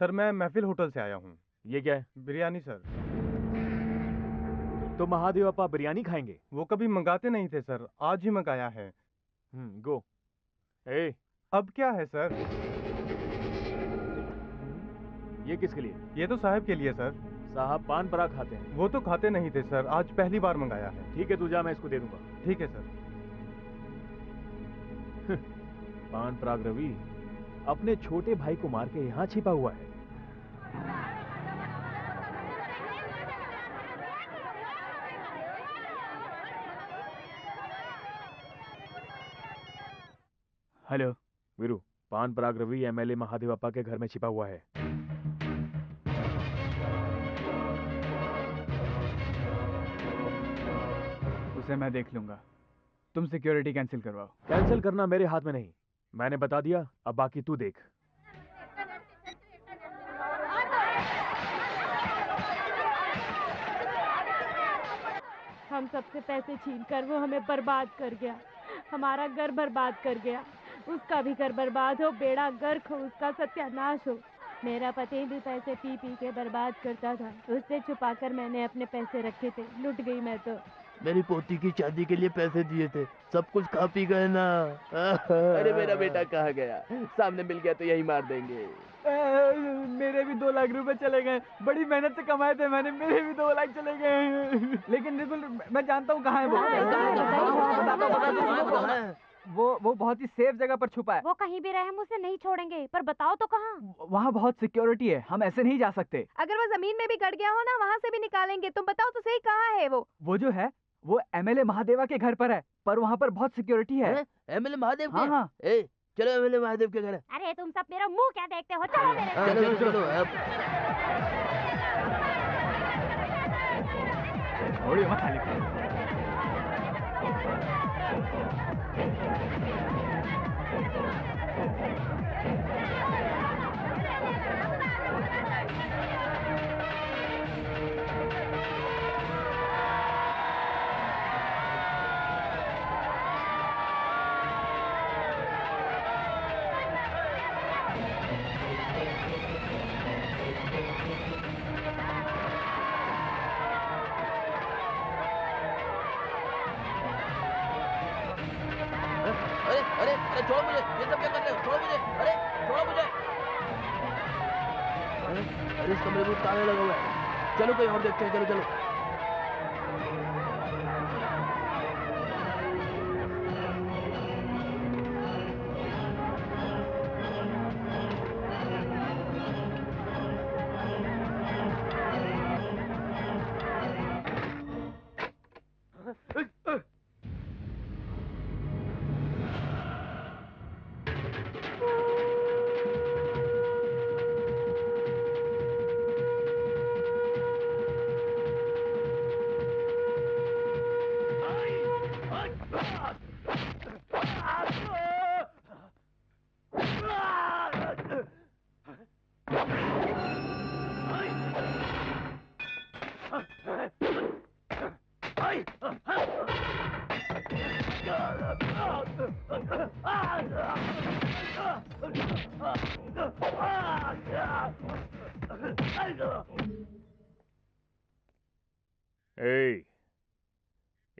सर मैं महफिल होटल से आया हूँ।
ये क्या है?
बिरयानी सर।
तो महादेव अपा बिरयानी खाएंगे?
वो कभी मंगाते नहीं थे सर, आज ही मंगाया है।
गो। ए,
अब क्या है सर?
ये किसके लिए?
ये तो साहब के लिए सर।
साहब पान पराग खाते हैं?
वो तो खाते नहीं थे सर, आज पहली बार मंगाया है।
ठीक है तू जा, मैं इसको दे दूंगा।
ठीक है सर।
पान पराग रवि अपने छोटे भाई को मार के यहाँ छिपा हुआ है।
हेलो
वीरू, पान पराग रवि एमएलए महादेव अपा के घर में छिपा हुआ है।
उसे मैं देख लूंगा, तुम सिक्योरिटी कैंसिल करवाओ।
कैंसिल करना मेरे हाथ में नहीं, मैंने बता दिया, अब बाकी तू देख।
हम सबसे पैसे छीन कर वो हमें बर्बाद कर गया, हमारा घर बर्बाद कर गया, उसका भी घर बर्बाद हो, बेड़ा गर्क हो, उसका सत्यानाश हो। मेरा पति भी पैसे पी पी के बर्बाद करता था, उससे छुपाकर मैंने अपने पैसे रखे थे, लुट गई मैं तो।
मेरी पोती की शादी के लिए पैसे दिए थे, सब कुछ खा पी गए ना। अरे मेरा बेटा कहाँ गया? सामने मिल गया तो यही मार देंगे।
मेरे भी 2 लाख रुपए चले गए, बड़ी मेहनत से कमाए थे मैंने, मेरे भी 2 लाख चले गए। लेकिन बिल्कुल मैं जानता हूँ कहाँ है वो। वो बहुत ही सेफ जगह पर छुपा है।
वो कहीं भी रहे हम उसे नहीं छोड़ेंगे, पर बताओ तो कहाँ?
वहाँ बहुत सिक्योरिटी है, हम ऐसे नहीं जा सकते।
अगर वो जमीन में भी गड़ गया हो ना, वहाँ से भी निकालेंगे। तुम बताओ तो सही, कहाँ है वो?
वो जो है वो एमएलए महादेवा के घर पर है, पर वहाँ पर बहुत सिक्योरिटी है।
एमएलए महादेव
हाँ
के?
हाँ।
चलो एमएलए महादेव के घर।
अरे तुम सब मेरा मुंह क्या देखते हो, चलो मेरे साथ।
चलो चलो
छोड़िए मत खाली।
अरे छोड़ो मुझे, ये सब क्या कर रहे हो? छोड़ो मुझे, अरे छोड़ो मुझे। अरे इस कमरे में ताला लगा हुआ है, चलो कहीं और देखते हैं। चलो चलो।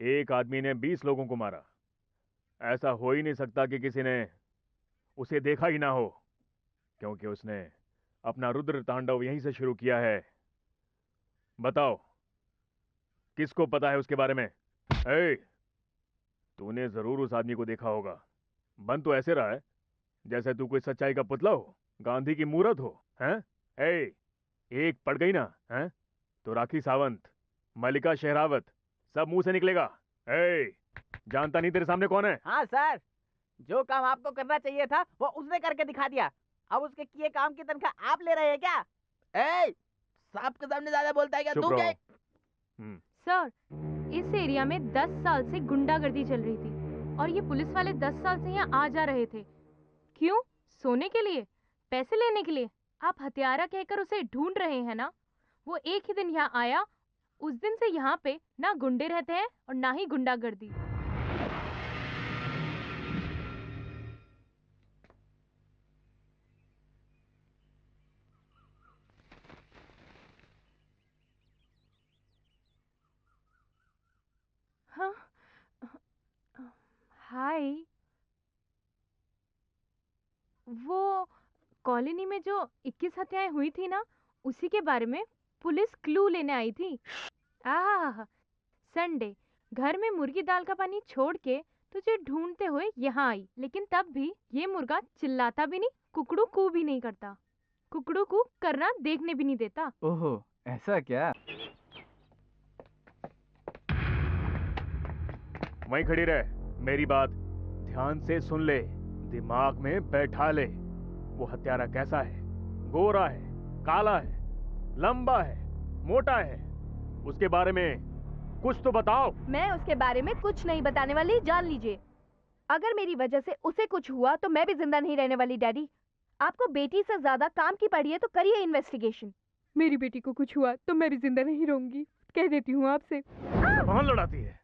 एक आदमी ने 20 लोगों को मारा। ऐसा हो ही नहीं सकता कि किसी ने उसे देखा ही ना हो, क्योंकि उसने अपना रुद्र तांडव यहीं से शुरू किया है। बताओ, किसको पता है उसके बारे में? तूने जरूर उस आदमी को देखा होगा। बन तो ऐसे रहा है जैसे तू कोई सच्चाई का पुतला हो, गांधी की मूरत हो। हैं? एक पड़ गई ना, हैं? तो राखी सावंत, मल्लिका शेरावत सब मुंह से निकलेगा। जानता नहीं तेरे सामने कौन है?
हाँ सर, जो काम आपको करना चाहिए था वो उसने करके दिखा दिया। अब उसके किए काम की तनख्वाह आप ले रहे हैं क्या?
सांप के सामने ज्यादा बोलता है क्या तू? क्या
सर, इस एरिया में 10 साल से गुंडागर्दी चल रही थी और ये पुलिस वाले 10 साल से यहाँ आ जा रहे थे। क्यों? सोने के लिए? पैसे लेने के लिए? आप हत्यारा कहकर उसे ढूंढ रहे हैं ना? वो एक ही दिन यहाँ आया, उस दिन से यहाँ पे ना गुंडे रहते हैं और ना ही गुंडागर्दी। हाँ, हाय। वो कॉलोनी में जो 21 हत्याएं हुई थी ना, उसी के बारे में पुलिस क्लू लेने आई थी। संडे घर में मुर्गी दाल का पानी छोड़ के तुझे ढूंढते हुए यहाँ आई, लेकिन तब भी ये मुर्गा चिल्लाता भी नहीं, कुकड़ू कू भी नहीं करता। कुकड़ू कू करना देखने भी नहीं देता।
ओहो, ऐसा क्या?
वहीं खड़ी रह, मेरी बात ध्यान से सुन ले, दिमाग में बैठा ले। वो हत्यारा कैसा है? गोरा है, काला है, लंबा है, मोटा है? उसके बारे में कुछ तो बताओ।
मैं उसके बारे में कुछ नहीं बताने वाली, जान लीजिए। अगर मेरी वजह से उसे कुछ हुआ तो मैं भी जिंदा नहीं रहने वाली। डैडी, आपको बेटी से ज्यादा काम की पड़ी है, तो करिए इन्वेस्टिगेशन।
मेरी बेटी को कुछ हुआ तो मैं भी जिंदा नहीं रहूंगी, कह देती हूँ आपसे।
कौन लड़ाती है?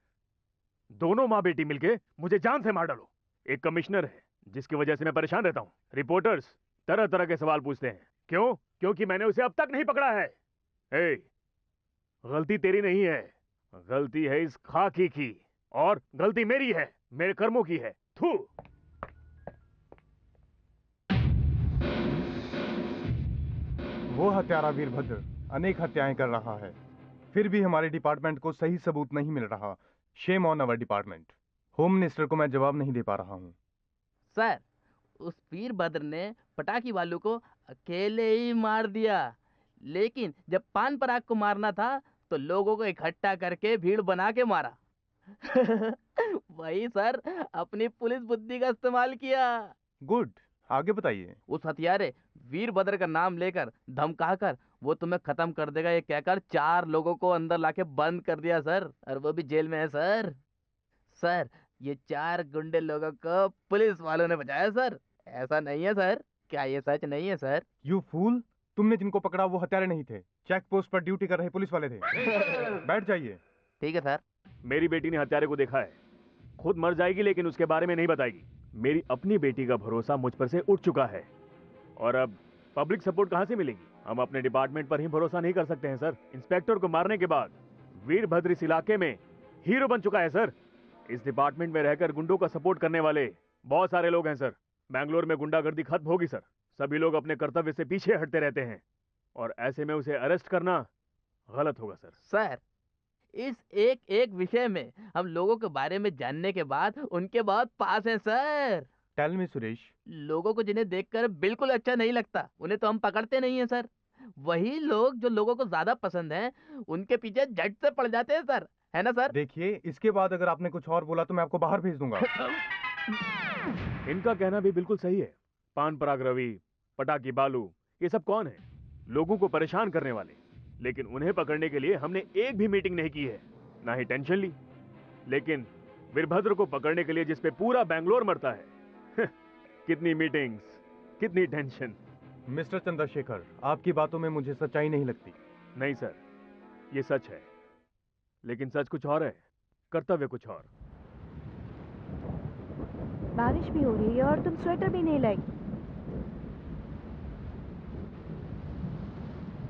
दोनों माँ बेटी मिलके मुझे जान से मार डालो। एक कमिश्नर है जिसकी वजह से मैं परेशान रहता हूँ। रिपोर्टर्स तरह तरह के सवाल पूछते हैं। क्यों? क्योंकि मैंने उसे अब तक नहीं पकड़ा है। गलती तेरी नहीं है, गलती है इस खाकी की, और गलती मेरी है, मेरे कर्मों की है। थू।
वो हत्यारा वीरभद्र अनेक हत्याएं कर रहा है, फिर भी हमारे डिपार्टमेंट को सही सबूत नहीं मिल रहा। Shame on our department. Home minister को मैं जवाब नहीं दे पा रहा हूँ।
सर, उस वीरभद्र ने पटाखी वालों को अकेले ही मार दिया, लेकिन जब पान पराग को मारना था तो लोगों को इकट्ठा करके भीड़ बना के मारा। वही सर, अपनी पुलिस बुद्धि का इस्तेमाल किया।
गुड, आगे बताइए।
उस हथियारे वीरभद्र का नाम लेकर धमकाकर वो तुम्हें खत्म कर देगा ये कहकर 4 लोगों को अंदर लाके बंद कर दिया सर, और वो भी जेल में है सर। सर, ये 4 गुंडे लोगों को पुलिस वालों ने बचाया सर। ऐसा नहीं है सर? क्या ये सच नहीं है सर?
यू फूल, तुमने जिनको पकड़ा वो हत्यारे नहीं थे, चेक पोस्ट पर ड्यूटी कर रहे पुलिस वाले थे। बैठ जाइए।
ठीक है सर।
मेरी बेटी ने हत्यारे को देखा है, खुद मर जाएगी लेकिन उसके बारे में नहीं बताएगी। मेरी अपनी बेटी का भरोसा मुझ पर से उठ चुका है, और अब पब्लिक सपोर्ट कहां से मिलेगी? हम अपने डिपार्टमेंट पर ही भरोसा नहीं कर सकते हैं सर। इंस्पेक्टर को मारने के बाद वीरभद्र इस इलाके में हीरो बन चुका है सर। इस डिपार्टमेंट में रहकर गुंडों का सपोर्ट करने वाले बहुत सारे लोग हैं सर। बैंगलोर में गुंडागर्दी खत्म होगी सर। सभी लोग अपने कर्तव्य से पीछे हटते रहते हैं, और ऐसे में उसे अरेस्ट करना गलत होगा सर।
सर, इस एक विषय में हम लोगों के बारे में जानने के बाद उनके बहुत पास हैं सर।
Tell me Suresh.
लोगों को जिन्हें देखकर बिल्कुल अच्छा नहीं लगता, उन्हें तो हम पकड़ते नहीं हैं सर। वही लोग जो लोगों को ज्यादा पसंद हैं, उनके पीछे झट से पड़ जाते हैं सर, है ना सर?
देखिए, इसके बाद अगर आपने कुछ और बोला तो मैं आपको बाहर भेज दूंगा।
इनका कहना भी बिल्कुल सही है। पान पराग रवि, पटाकी बालू, ये सब कौन है? लोगों को परेशान करने वाले। लेकिन उन्हें पकड़ने के लिए हमने एक भी मीटिंग नहीं की है, ना ही टेंशन ली। लेकिन वीरभद्र को पकड़ने के लिए जिस पे पूरा बैंगलोर मरता है, कितनी मीटिंग्स, कितनी टेंशन।
मिस्टर चंद्रशेखर, आपकी बातों में मुझे सच्चाई नहीं लगती।
नहीं सर, ये सच है, लेकिन सच कुछ और है, कर्तव्य कुछ और।
बारिश भी हो रही है और तुम स्वेटर भी नहीं लाई।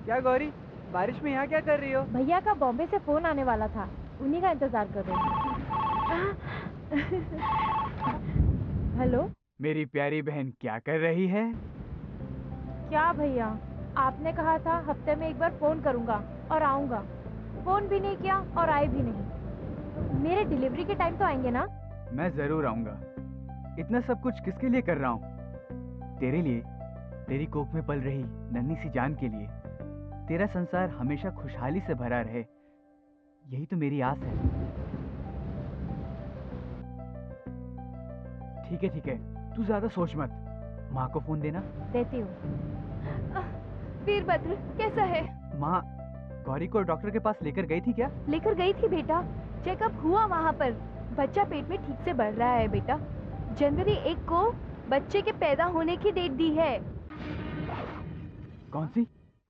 क्या गौरी, बारिश में यहाँ क्या कर रही हो?
भैया का बॉम्बे से फोन आने वाला था, उन्हीं का इंतजार कर रही हूँ। हेलो।
मेरी प्यारी बहन क्या कर रही है?
क्या भैया, आपने कहा था हफ्ते में एक बार फोन करूंगा और आऊंगा। फोन भी नहीं किया और आए भी नहीं। मेरे डिलीवरी के टाइम तो आएंगे ना?
मैं जरूर आऊंगा। इतना सब कुछ किसके लिए कर रहा हूँ? तेरे लिए, तेरी कोख में पल रही नन्ही सी जान के लिए। तेरा संसार हमेशा खुशहाली से भरा रहे, यही तो मेरी आस है। ठीक है, तू ज्यादा सोच मत। माँ को फोन देना।
देती हूँ।
वीरभद्र कैसा है?
माँ गौरी को डॉक्टर के पास लेकर गई थी क्या?
लेकर गई थी बेटा, चेकअप हुआ वहाँ पर। बच्चा पेट में ठीक से बढ़ रहा है बेटा। जनवरी 1 को बच्चे के पैदा होने की डेट दी है।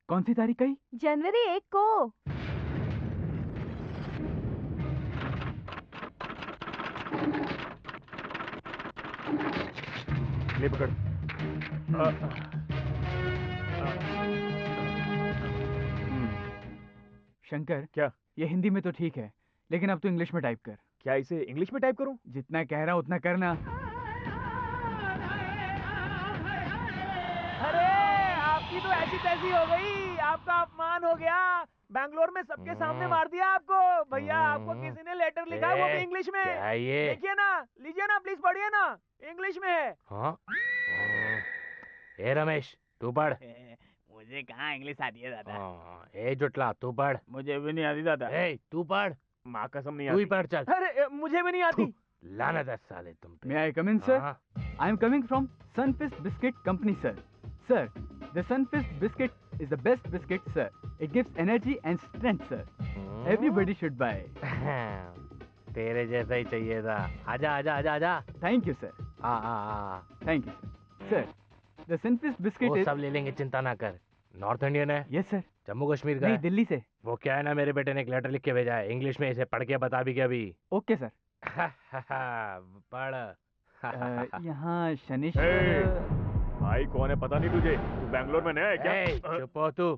कौन सी तारीख कही?
जनवरी 1 को।
ले पकड़।
शंकर,
क्या?
ये हिंदी में तो ठीक है, लेकिन अब तो इंग्लिश में टाइप कर।
क्या इसे इंग्लिश में टाइप करूं?
जितना कह रहा हूं उतना करना।
अरे आपकी तो ऐसी तैसी हो गई, आपका अपमान हो गया। बैंगलोर में सबके सामने मार दिया आपको। भैया आपको किसी ने लेटर लिखा है, वो भी इंग्लिश में।
क्या ये?
देखिए ना, लीजिए ना, प्लीज पढ़िए ना, इंग्लिश में है।
हाँ? ए रमेश, तू पढ़।
मुझे कहाँ इंग्लिश आती है दादा।
ए जुटला, तू पढ़।
मुझे भी नहीं आती दादा।
ए तू पढ़।
माँ कसम नहीं
तू ही
आती।
पढ़ चल।
अरे मुझे भी नहीं आती।
लानत है साले तुम पे।
May I come in, sir? I am coming from Sunfist Biscuit Company, sir. Sir, the Sunfist biscuit is the best biscuit, sir. It gives energy and strength, sir. Everybody should buy.
तेरे जैसा ही चाहिए था। आजा आजा आजा आजा।
Thank you, sir. Thank you, sir. Sir, the Sunfist biscuit
वो
is...
सब ले लेंगे, चिंता ना कर। नॉर्थ इंडियन है?
Yes, sir.
जम्मू कश्मीर का
नहीं,
है?
दिल्ली से।
वो क्या है ना, मेरे बेटे ने एक लेटर लिख के भेजा है, इंग्लिश में, इसे पढ़ के बता भी क्या अभी।
Okay, sir.
पढ़।
यहाँ शनिश्वर...
भाई कौन है पता नहीं तुझे? तू बैंगलोर में नया है क्या?
चुप हो तू।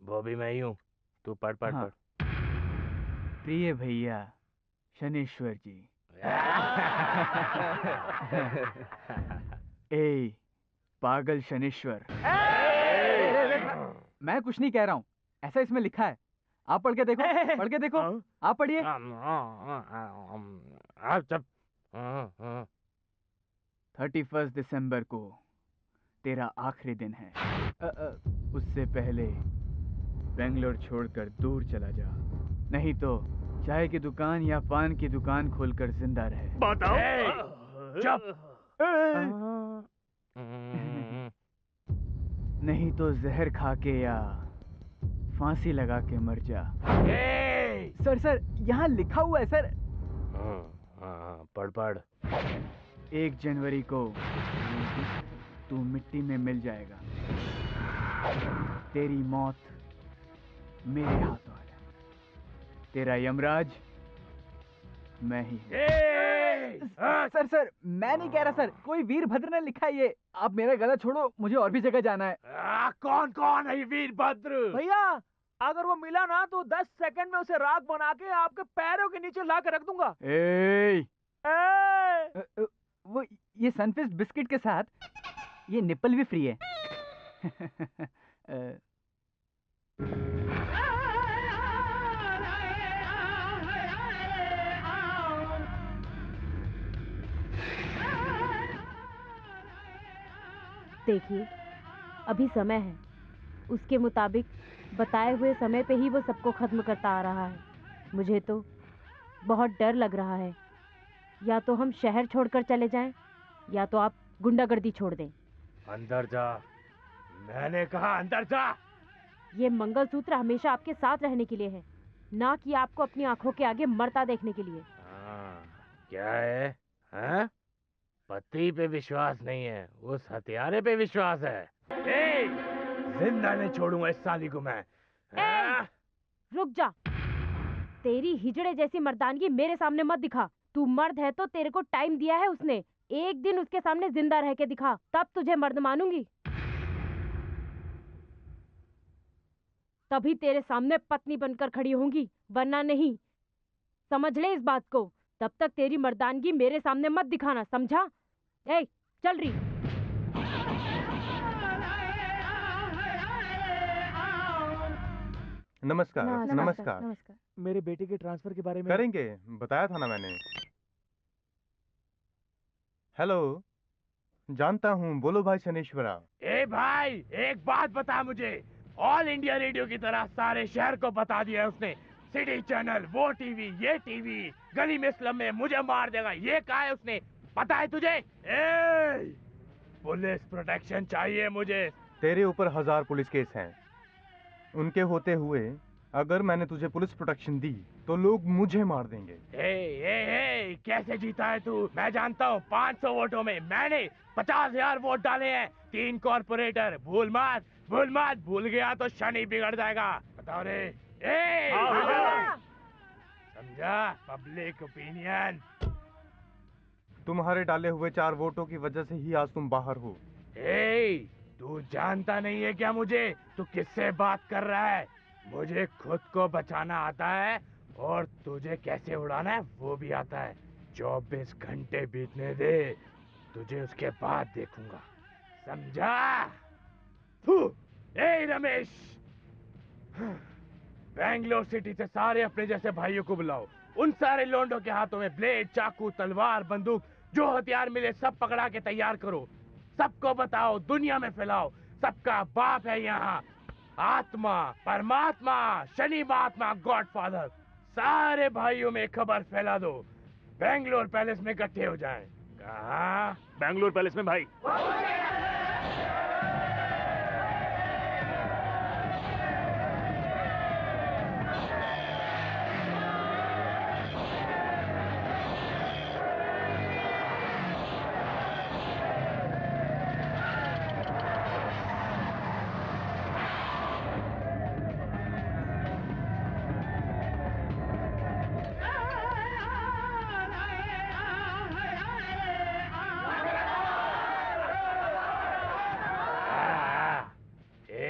वो भी मैं ही हूँ। तू पढ़ पढ़
हाँ।
पढ़।
प्रिय भैया शनिश्वर जी। ए पागल शनिश्वर। मैं कुछ नहीं कह रहा हूँ, ऐसा इसमें लिखा है। आप पढ़ के देखो, पढ़ के देखो। आप पढ़िए। 31 दिसंबर को तेरा आखिरी दिन है। उससे पहले बेंगलोर छोड़कर दूर चला जा, नहीं तो चाय की दुकान या पान की दुकान खोलकर जिंदा रहे।
बताओ।
चुप। नहीं तो जहर खा के या फांसी लगा के मर जा। सर यहाँ लिखा हुआ है सर।
पढ़।
1 जनवरी को तू मिट्टी में मिल जाएगा। तेरी मौत मेरे हाथों है। तेरा यमराज मैं ही हूँ। सर मैं नहीं कह रहा सर, कोई वीरभद्र ने लिखा है ये। आप मेरा गला छोड़ो, मुझे और भी जगह जाना है।
कौन है ये वीरभद्र?
भैया अगर वो मिला ना तो 10 सेकंड में उसे राख बना के आपके पैरों के नीचे ला के रख दूंगा।
वो ये सनफिस्ट बिस्किट के साथ ये निप्पल भी फ्री है।
देखिए अभी समय है, उसके मुताबिक बताए हुए समय पे ही वो सबको खत्म करता आ रहा है। मुझे तो बहुत डर लग रहा है। या तो हम शहर छोड़कर चले जाएं, या तो आप गुंडागर्दी छोड़ दें।
अंदर जा, मैंने कहा अंदर जा।
ये मंगलसूत्र हमेशा आपके साथ रहने के लिए है, ना कि आपको अपनी आंखों के आगे मरता देखने के लिए।
क्या है? हाँ? पति पे विश्वास नहीं है, उस हथियारे पे विश्वास है। जिंदा नहीं छोड़ूंगा इस साली को मैं।
रुक जा, तेरी हिजड़े जैसी मर्दानगी मेरे सामने मत दिखा। तू मर्द है तो तेरे को टाइम दिया है उसने। एक दिन उसके सामने जिंदा रह के दिखा, तब तुझे मर्द मानूंगी। तभी तेरे सामने पत्नी बनकर खड़ी होंगी, वरना नहीं। समझ ले इस बात को। तब तक तेरी मर्दानगी मेरे सामने मत दिखाना, समझा? ए, चल रही।
नमस्कार।
मेरे बेटे के ट्रांसफर के बारे में
करेंगे, बताया था ना मैंने। हेलो, जानता हूँ, बोलो भाई शनेश्वरा।
ए भाई, एक बात बता मुझे। ऑल इंडिया रेडियो की तरह सारे शहर को बता दिया है उसने। सिटी चैनल, वो टीवी, ये टीवी, गली में स्लम में मुझे मार देगा, ये कहा है उसने। पता है तुझे? पुलिस प्रोटेक्शन चाहिए मुझे।
तेरे ऊपर 1000 पुलिस केस हैं। उनके होते हुए अगर मैंने तुझे पुलिस प्रोटेक्शन दी तो लोग मुझे मार देंगे।
कैसे जीता है तू? मैं जानता हूँ। 500 वोटों में मैंने 50,000 वोट डाले हैं। 3 कॉर्पोरेटर। भूल मत, भूल गया तो शनि बिगड़ जाएगा। बताओ रे। समझा? Public opinion.
तुम्हारे डाले हुए 4 वोटों की वजह से ही आज तुम बाहर हो।
तू जानता नहीं है क्या मुझे? तू किससे बात कर रहा है? मुझे खुद को बचाना आता है और तुझे कैसे उड़ाना है वो भी आता है। 24 घंटे बीतने दे, तुझे उसके बाद देखूंगा। समझा? रमेश, बेंगलोर सिटी से सारे अपने जैसे भाइयों को बुलाओ। उन सारे लोंडों के हाथों में ब्लेड, चाकू, तलवार, बंदूक, जो हथियार मिले सब पकड़ा के तैयार करो। सबको बताओ, दुनिया में फैलाओ, सबका बाप है यहाँ। आत्मा, परमात्मा, शनि महात्मा, गॉडफादर, सारे भाइयों में खबर फैला दो। बेंगलोर पैलेस में इकट्ठे हो जाएं। कहाँ?
बेंगलोर पैलेस में भाई।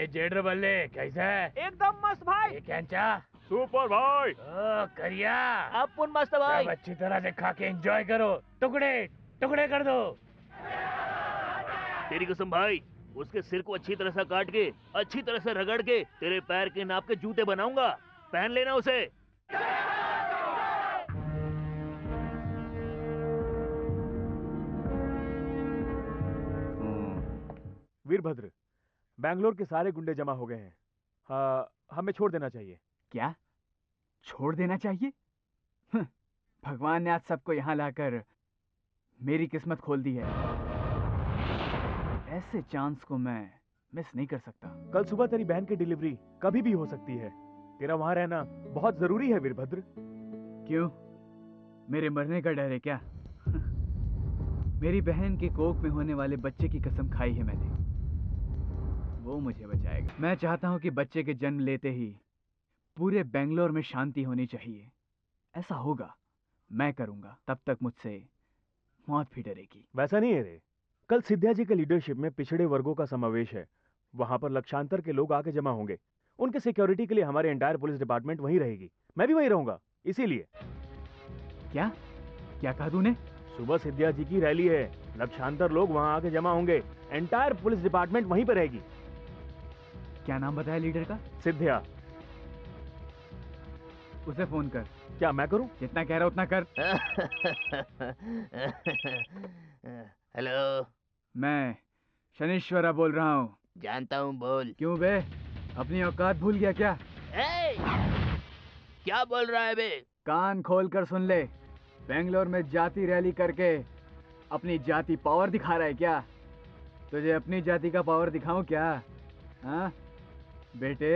जेडर बल्ले कैसा है?
एकदम मस्त भाई।
कैंचा?
सुपर भाई।
करिया
अपन मस्त भाई।
सब अच्छी तरह से खा के एंजॉय करो। टुकड़े टुकड़े कर दो।
तेरी कसम भाई, उसके सिर को अच्छी तरह से काट के, अच्छी तरह से रगड़ के तेरे पैर के नाप के जूते बनाऊंगा। पहन लेना उसे।
वीरभद्र, बैंगलोर के सारे गुंडे जमा हो गए हैं। हाँ, हमें छोड़ देना चाहिए।
क्या छोड़ देना चाहिए? भगवान ने आज सबको यहाँ लाकर मेरी किस्मत खोल दी है। ऐसे चांस को मैं मिस नहीं कर सकता।
कल सुबह तेरी बहन की डिलीवरी कभी भी हो सकती है। तेरा वहां रहना बहुत जरूरी है वीरभद्र।
क्यों, मेरे मरने का डर है क्या? मेरी बहन के कोख में होने वाले बच्चे की कसम खाई है मैंने, वो मुझे बचाएगा। मैं चाहता हूं कि बच्चे के जन्म लेते ही पूरे बेंगलोर में शांति होनी चाहिए। ऐसा होगा, मैं करूंगा। तब तक मुझसे मौत भी डरेगी।
वैसा नहीं है रे। कल सिद्धिया जी के लीडरशिप में पिछड़े वर्गों का समावेश है। वहां पर लक्षांतर के लोग आके जमा होंगे। उनके सिक्योरिटी के लिए हमारे एंटायर पुलिस डिपार्टमेंट वहीं रहेगी। मैं भी वहीं रहूंगा। इसीलिए
क्या क्या कहा तूने?
सुबह सिद्धिया जी की रैली है, लक्षांतर लोग वहां आके जमा होंगे। एंटायर पुलिस डिपार्टमेंट वहीं पर रहेगी।
क्या नाम बताया लीडर का?
सिद्धिया।
उसे फोन कर।
क्या मैं करूं?
जितना कह रहा उतना कर।
हेलो,
मैं शनीश्वरा बोल रहा हूँ।
जानता हूँ, बोल।
क्यों बे, अपनी औकात भूल गया क्या?
क्या बोल रहा है बे?
कान खोल कर सुन ले। बेंगलोर में जाति रैली करके अपनी जाति पावर दिखा रहा है क्या? तुझे अपनी जाति का पावर दिखाऊं क्या? हाँ बेटे,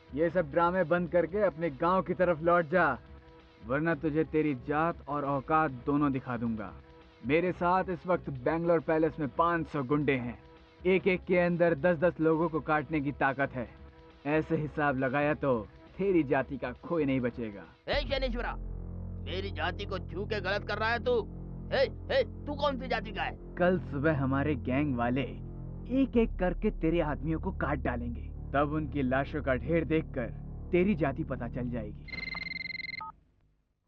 ये सब ड्रामे बंद करके अपने गांव की तरफ लौट जा, वरना तुझे तेरी जात और औकात दोनों दिखा दूंगा। मेरे साथ इस वक्त बेंगलोर पैलेस में 500 गुंडे हैं। एक एक के अंदर 10-10 लोगों को काटने की ताकत है। ऐसे हिसाब लगाया तो तेरी जाति का कोई नहीं बचेगा।
शनीश्वरा, मेरी जाति को छू के गलत कर रहा है तू। तू कौन सी जाति का है?
कल सुबह हमारे गैंग वाले एक एक करके तेरे आदमियों को काट डालेंगे। तब उनकी लाशों का ढेर देखकर तेरी जाति पता चल जाएगी।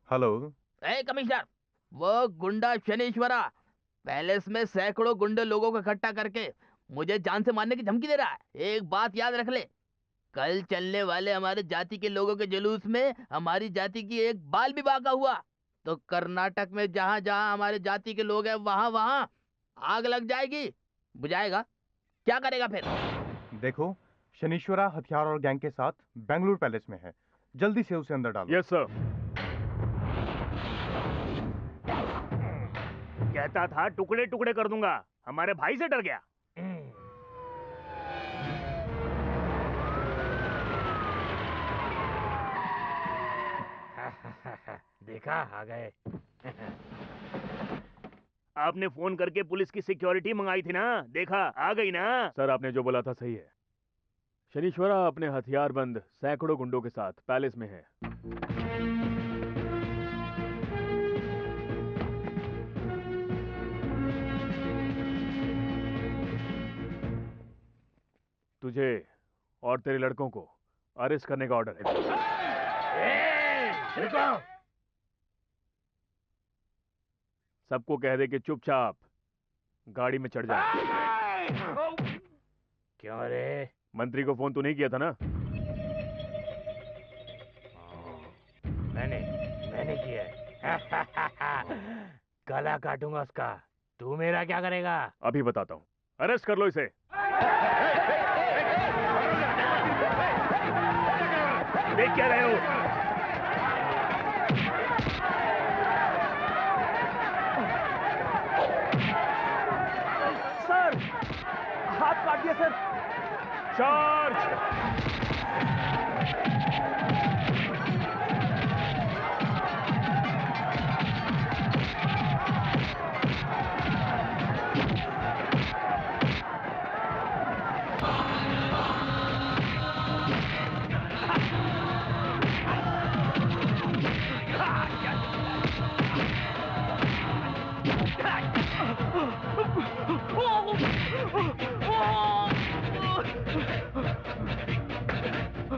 हेलो।
कमिश्नर, वो गुंडा शनीश्वरा पैलेस में सैकड़ों गुंडे लोगों को इकट्ठा करके मुझे जान से मारने की धमकी दे रहा है। एक बात याद रख ले, कल चलने वाले हमारे जाति के लोगों के जुलूस में हमारी जाति की एक बाल भी बाका हुआ तो कर्नाटक में जहां जहां हमारे जाति के लोग हैं वहां वहां आग लग जाएगी। बुझाएगा? क्या करेगा फिर?
देखो, शनीश्वरा हथियार और गैंग के साथ बेंगलुरु पैलेस में है। जल्दी से उसे अंदर डालो।
Yes sir.
कहता था टुकड़े टुकड़े कर दूंगा, हमारे भाई से डर गया। देखा, आ गए। आपने फोन करके पुलिस की सिक्योरिटी मंगाई थी ना, देखा आ गई ना।
सर, आपने जो बोला था सही है। शनीश्वरा अपने हथियारबंद सैकड़ों गुंडों के साथ पैलेस में है। तुझे और तेरे लड़कों को अरेस्ट करने का ऑर्डर है। सबको कह दे कि चुपचाप गाड़ी में चढ़ जाए।
क्यों रे?
मंत्री को फोन तो नहीं किया था ना?
मैंने किया है। गला काटूंगा उसका। तू मेरा क्या करेगा?
अभी बताता हूँ। अरेस्ट कर लो इसे।
देख क्या रहे हो?
सर, हाथ काट दिया सर। चार्ज।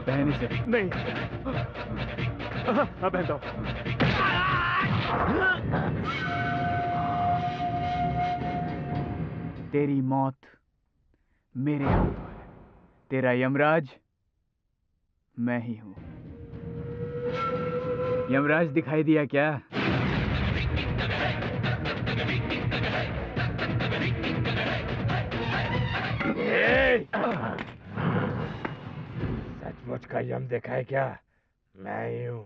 पहने से
नहीं। हाँ, पहनता हूँ।
तेरी मौत मेरे हाथों है। तेरा यमराज मैं ही हूं। यमराज दिखाई दिया क्या?
ए!
का यम देखा है क्या? मैं ही हूँ।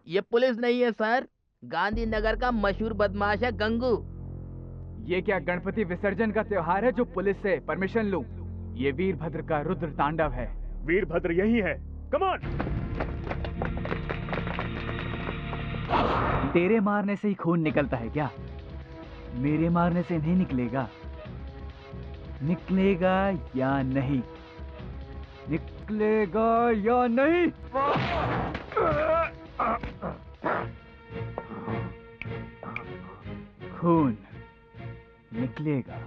ये पुलिस नहीं है सर, गांधीनगर का मशहूर बदमाश है गंगू।
ये क्या गणपति विसर्जन का त्योहार है जो पुलिस से परमिशन लूं? ये वीरभद्र का रुद्र तांडव है।
वीरभद्र यही है। Come on.
तेरे मारने से ही खून निकलता है क्या? मेरे मारने से नहीं निकलेगा। निकलेगा या नहीं? निकलेगा या नहीं? खून निकलेगा।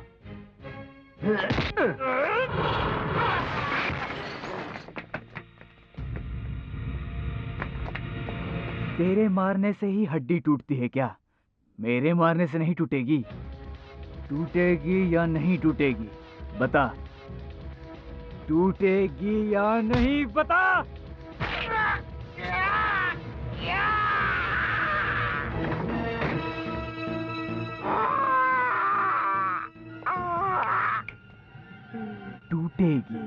तेरे मारने से ही हड्डी टूटती है क्या? मेरे मारने से नहीं टूटेगी। टूटेगी या नहीं टूटेगी? बता। टूटेगी या नहीं? बता। टूटेगी।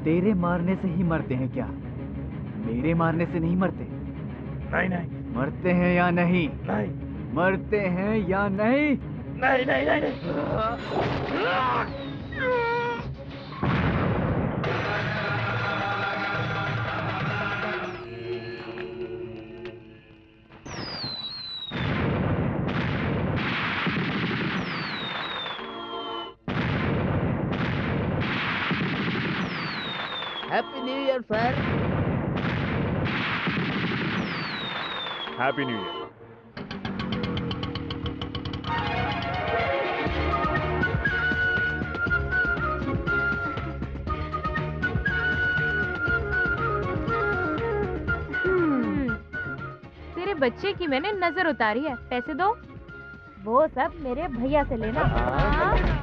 तेरे मारने से ही मरते हैं क्या? मेरे मारने से नहीं मरते।
नहीं नहीं।
मरते हैं या नहीं?
नहीं।
मरते हैं या नहीं?
नहीं नहीं नहीं, नहीं।
Happy new year sir.
Happy new year.
तेरे बच्चे की मैंने नजर उतारी है, पैसे दो।
वो सब मेरे भैया से लेना।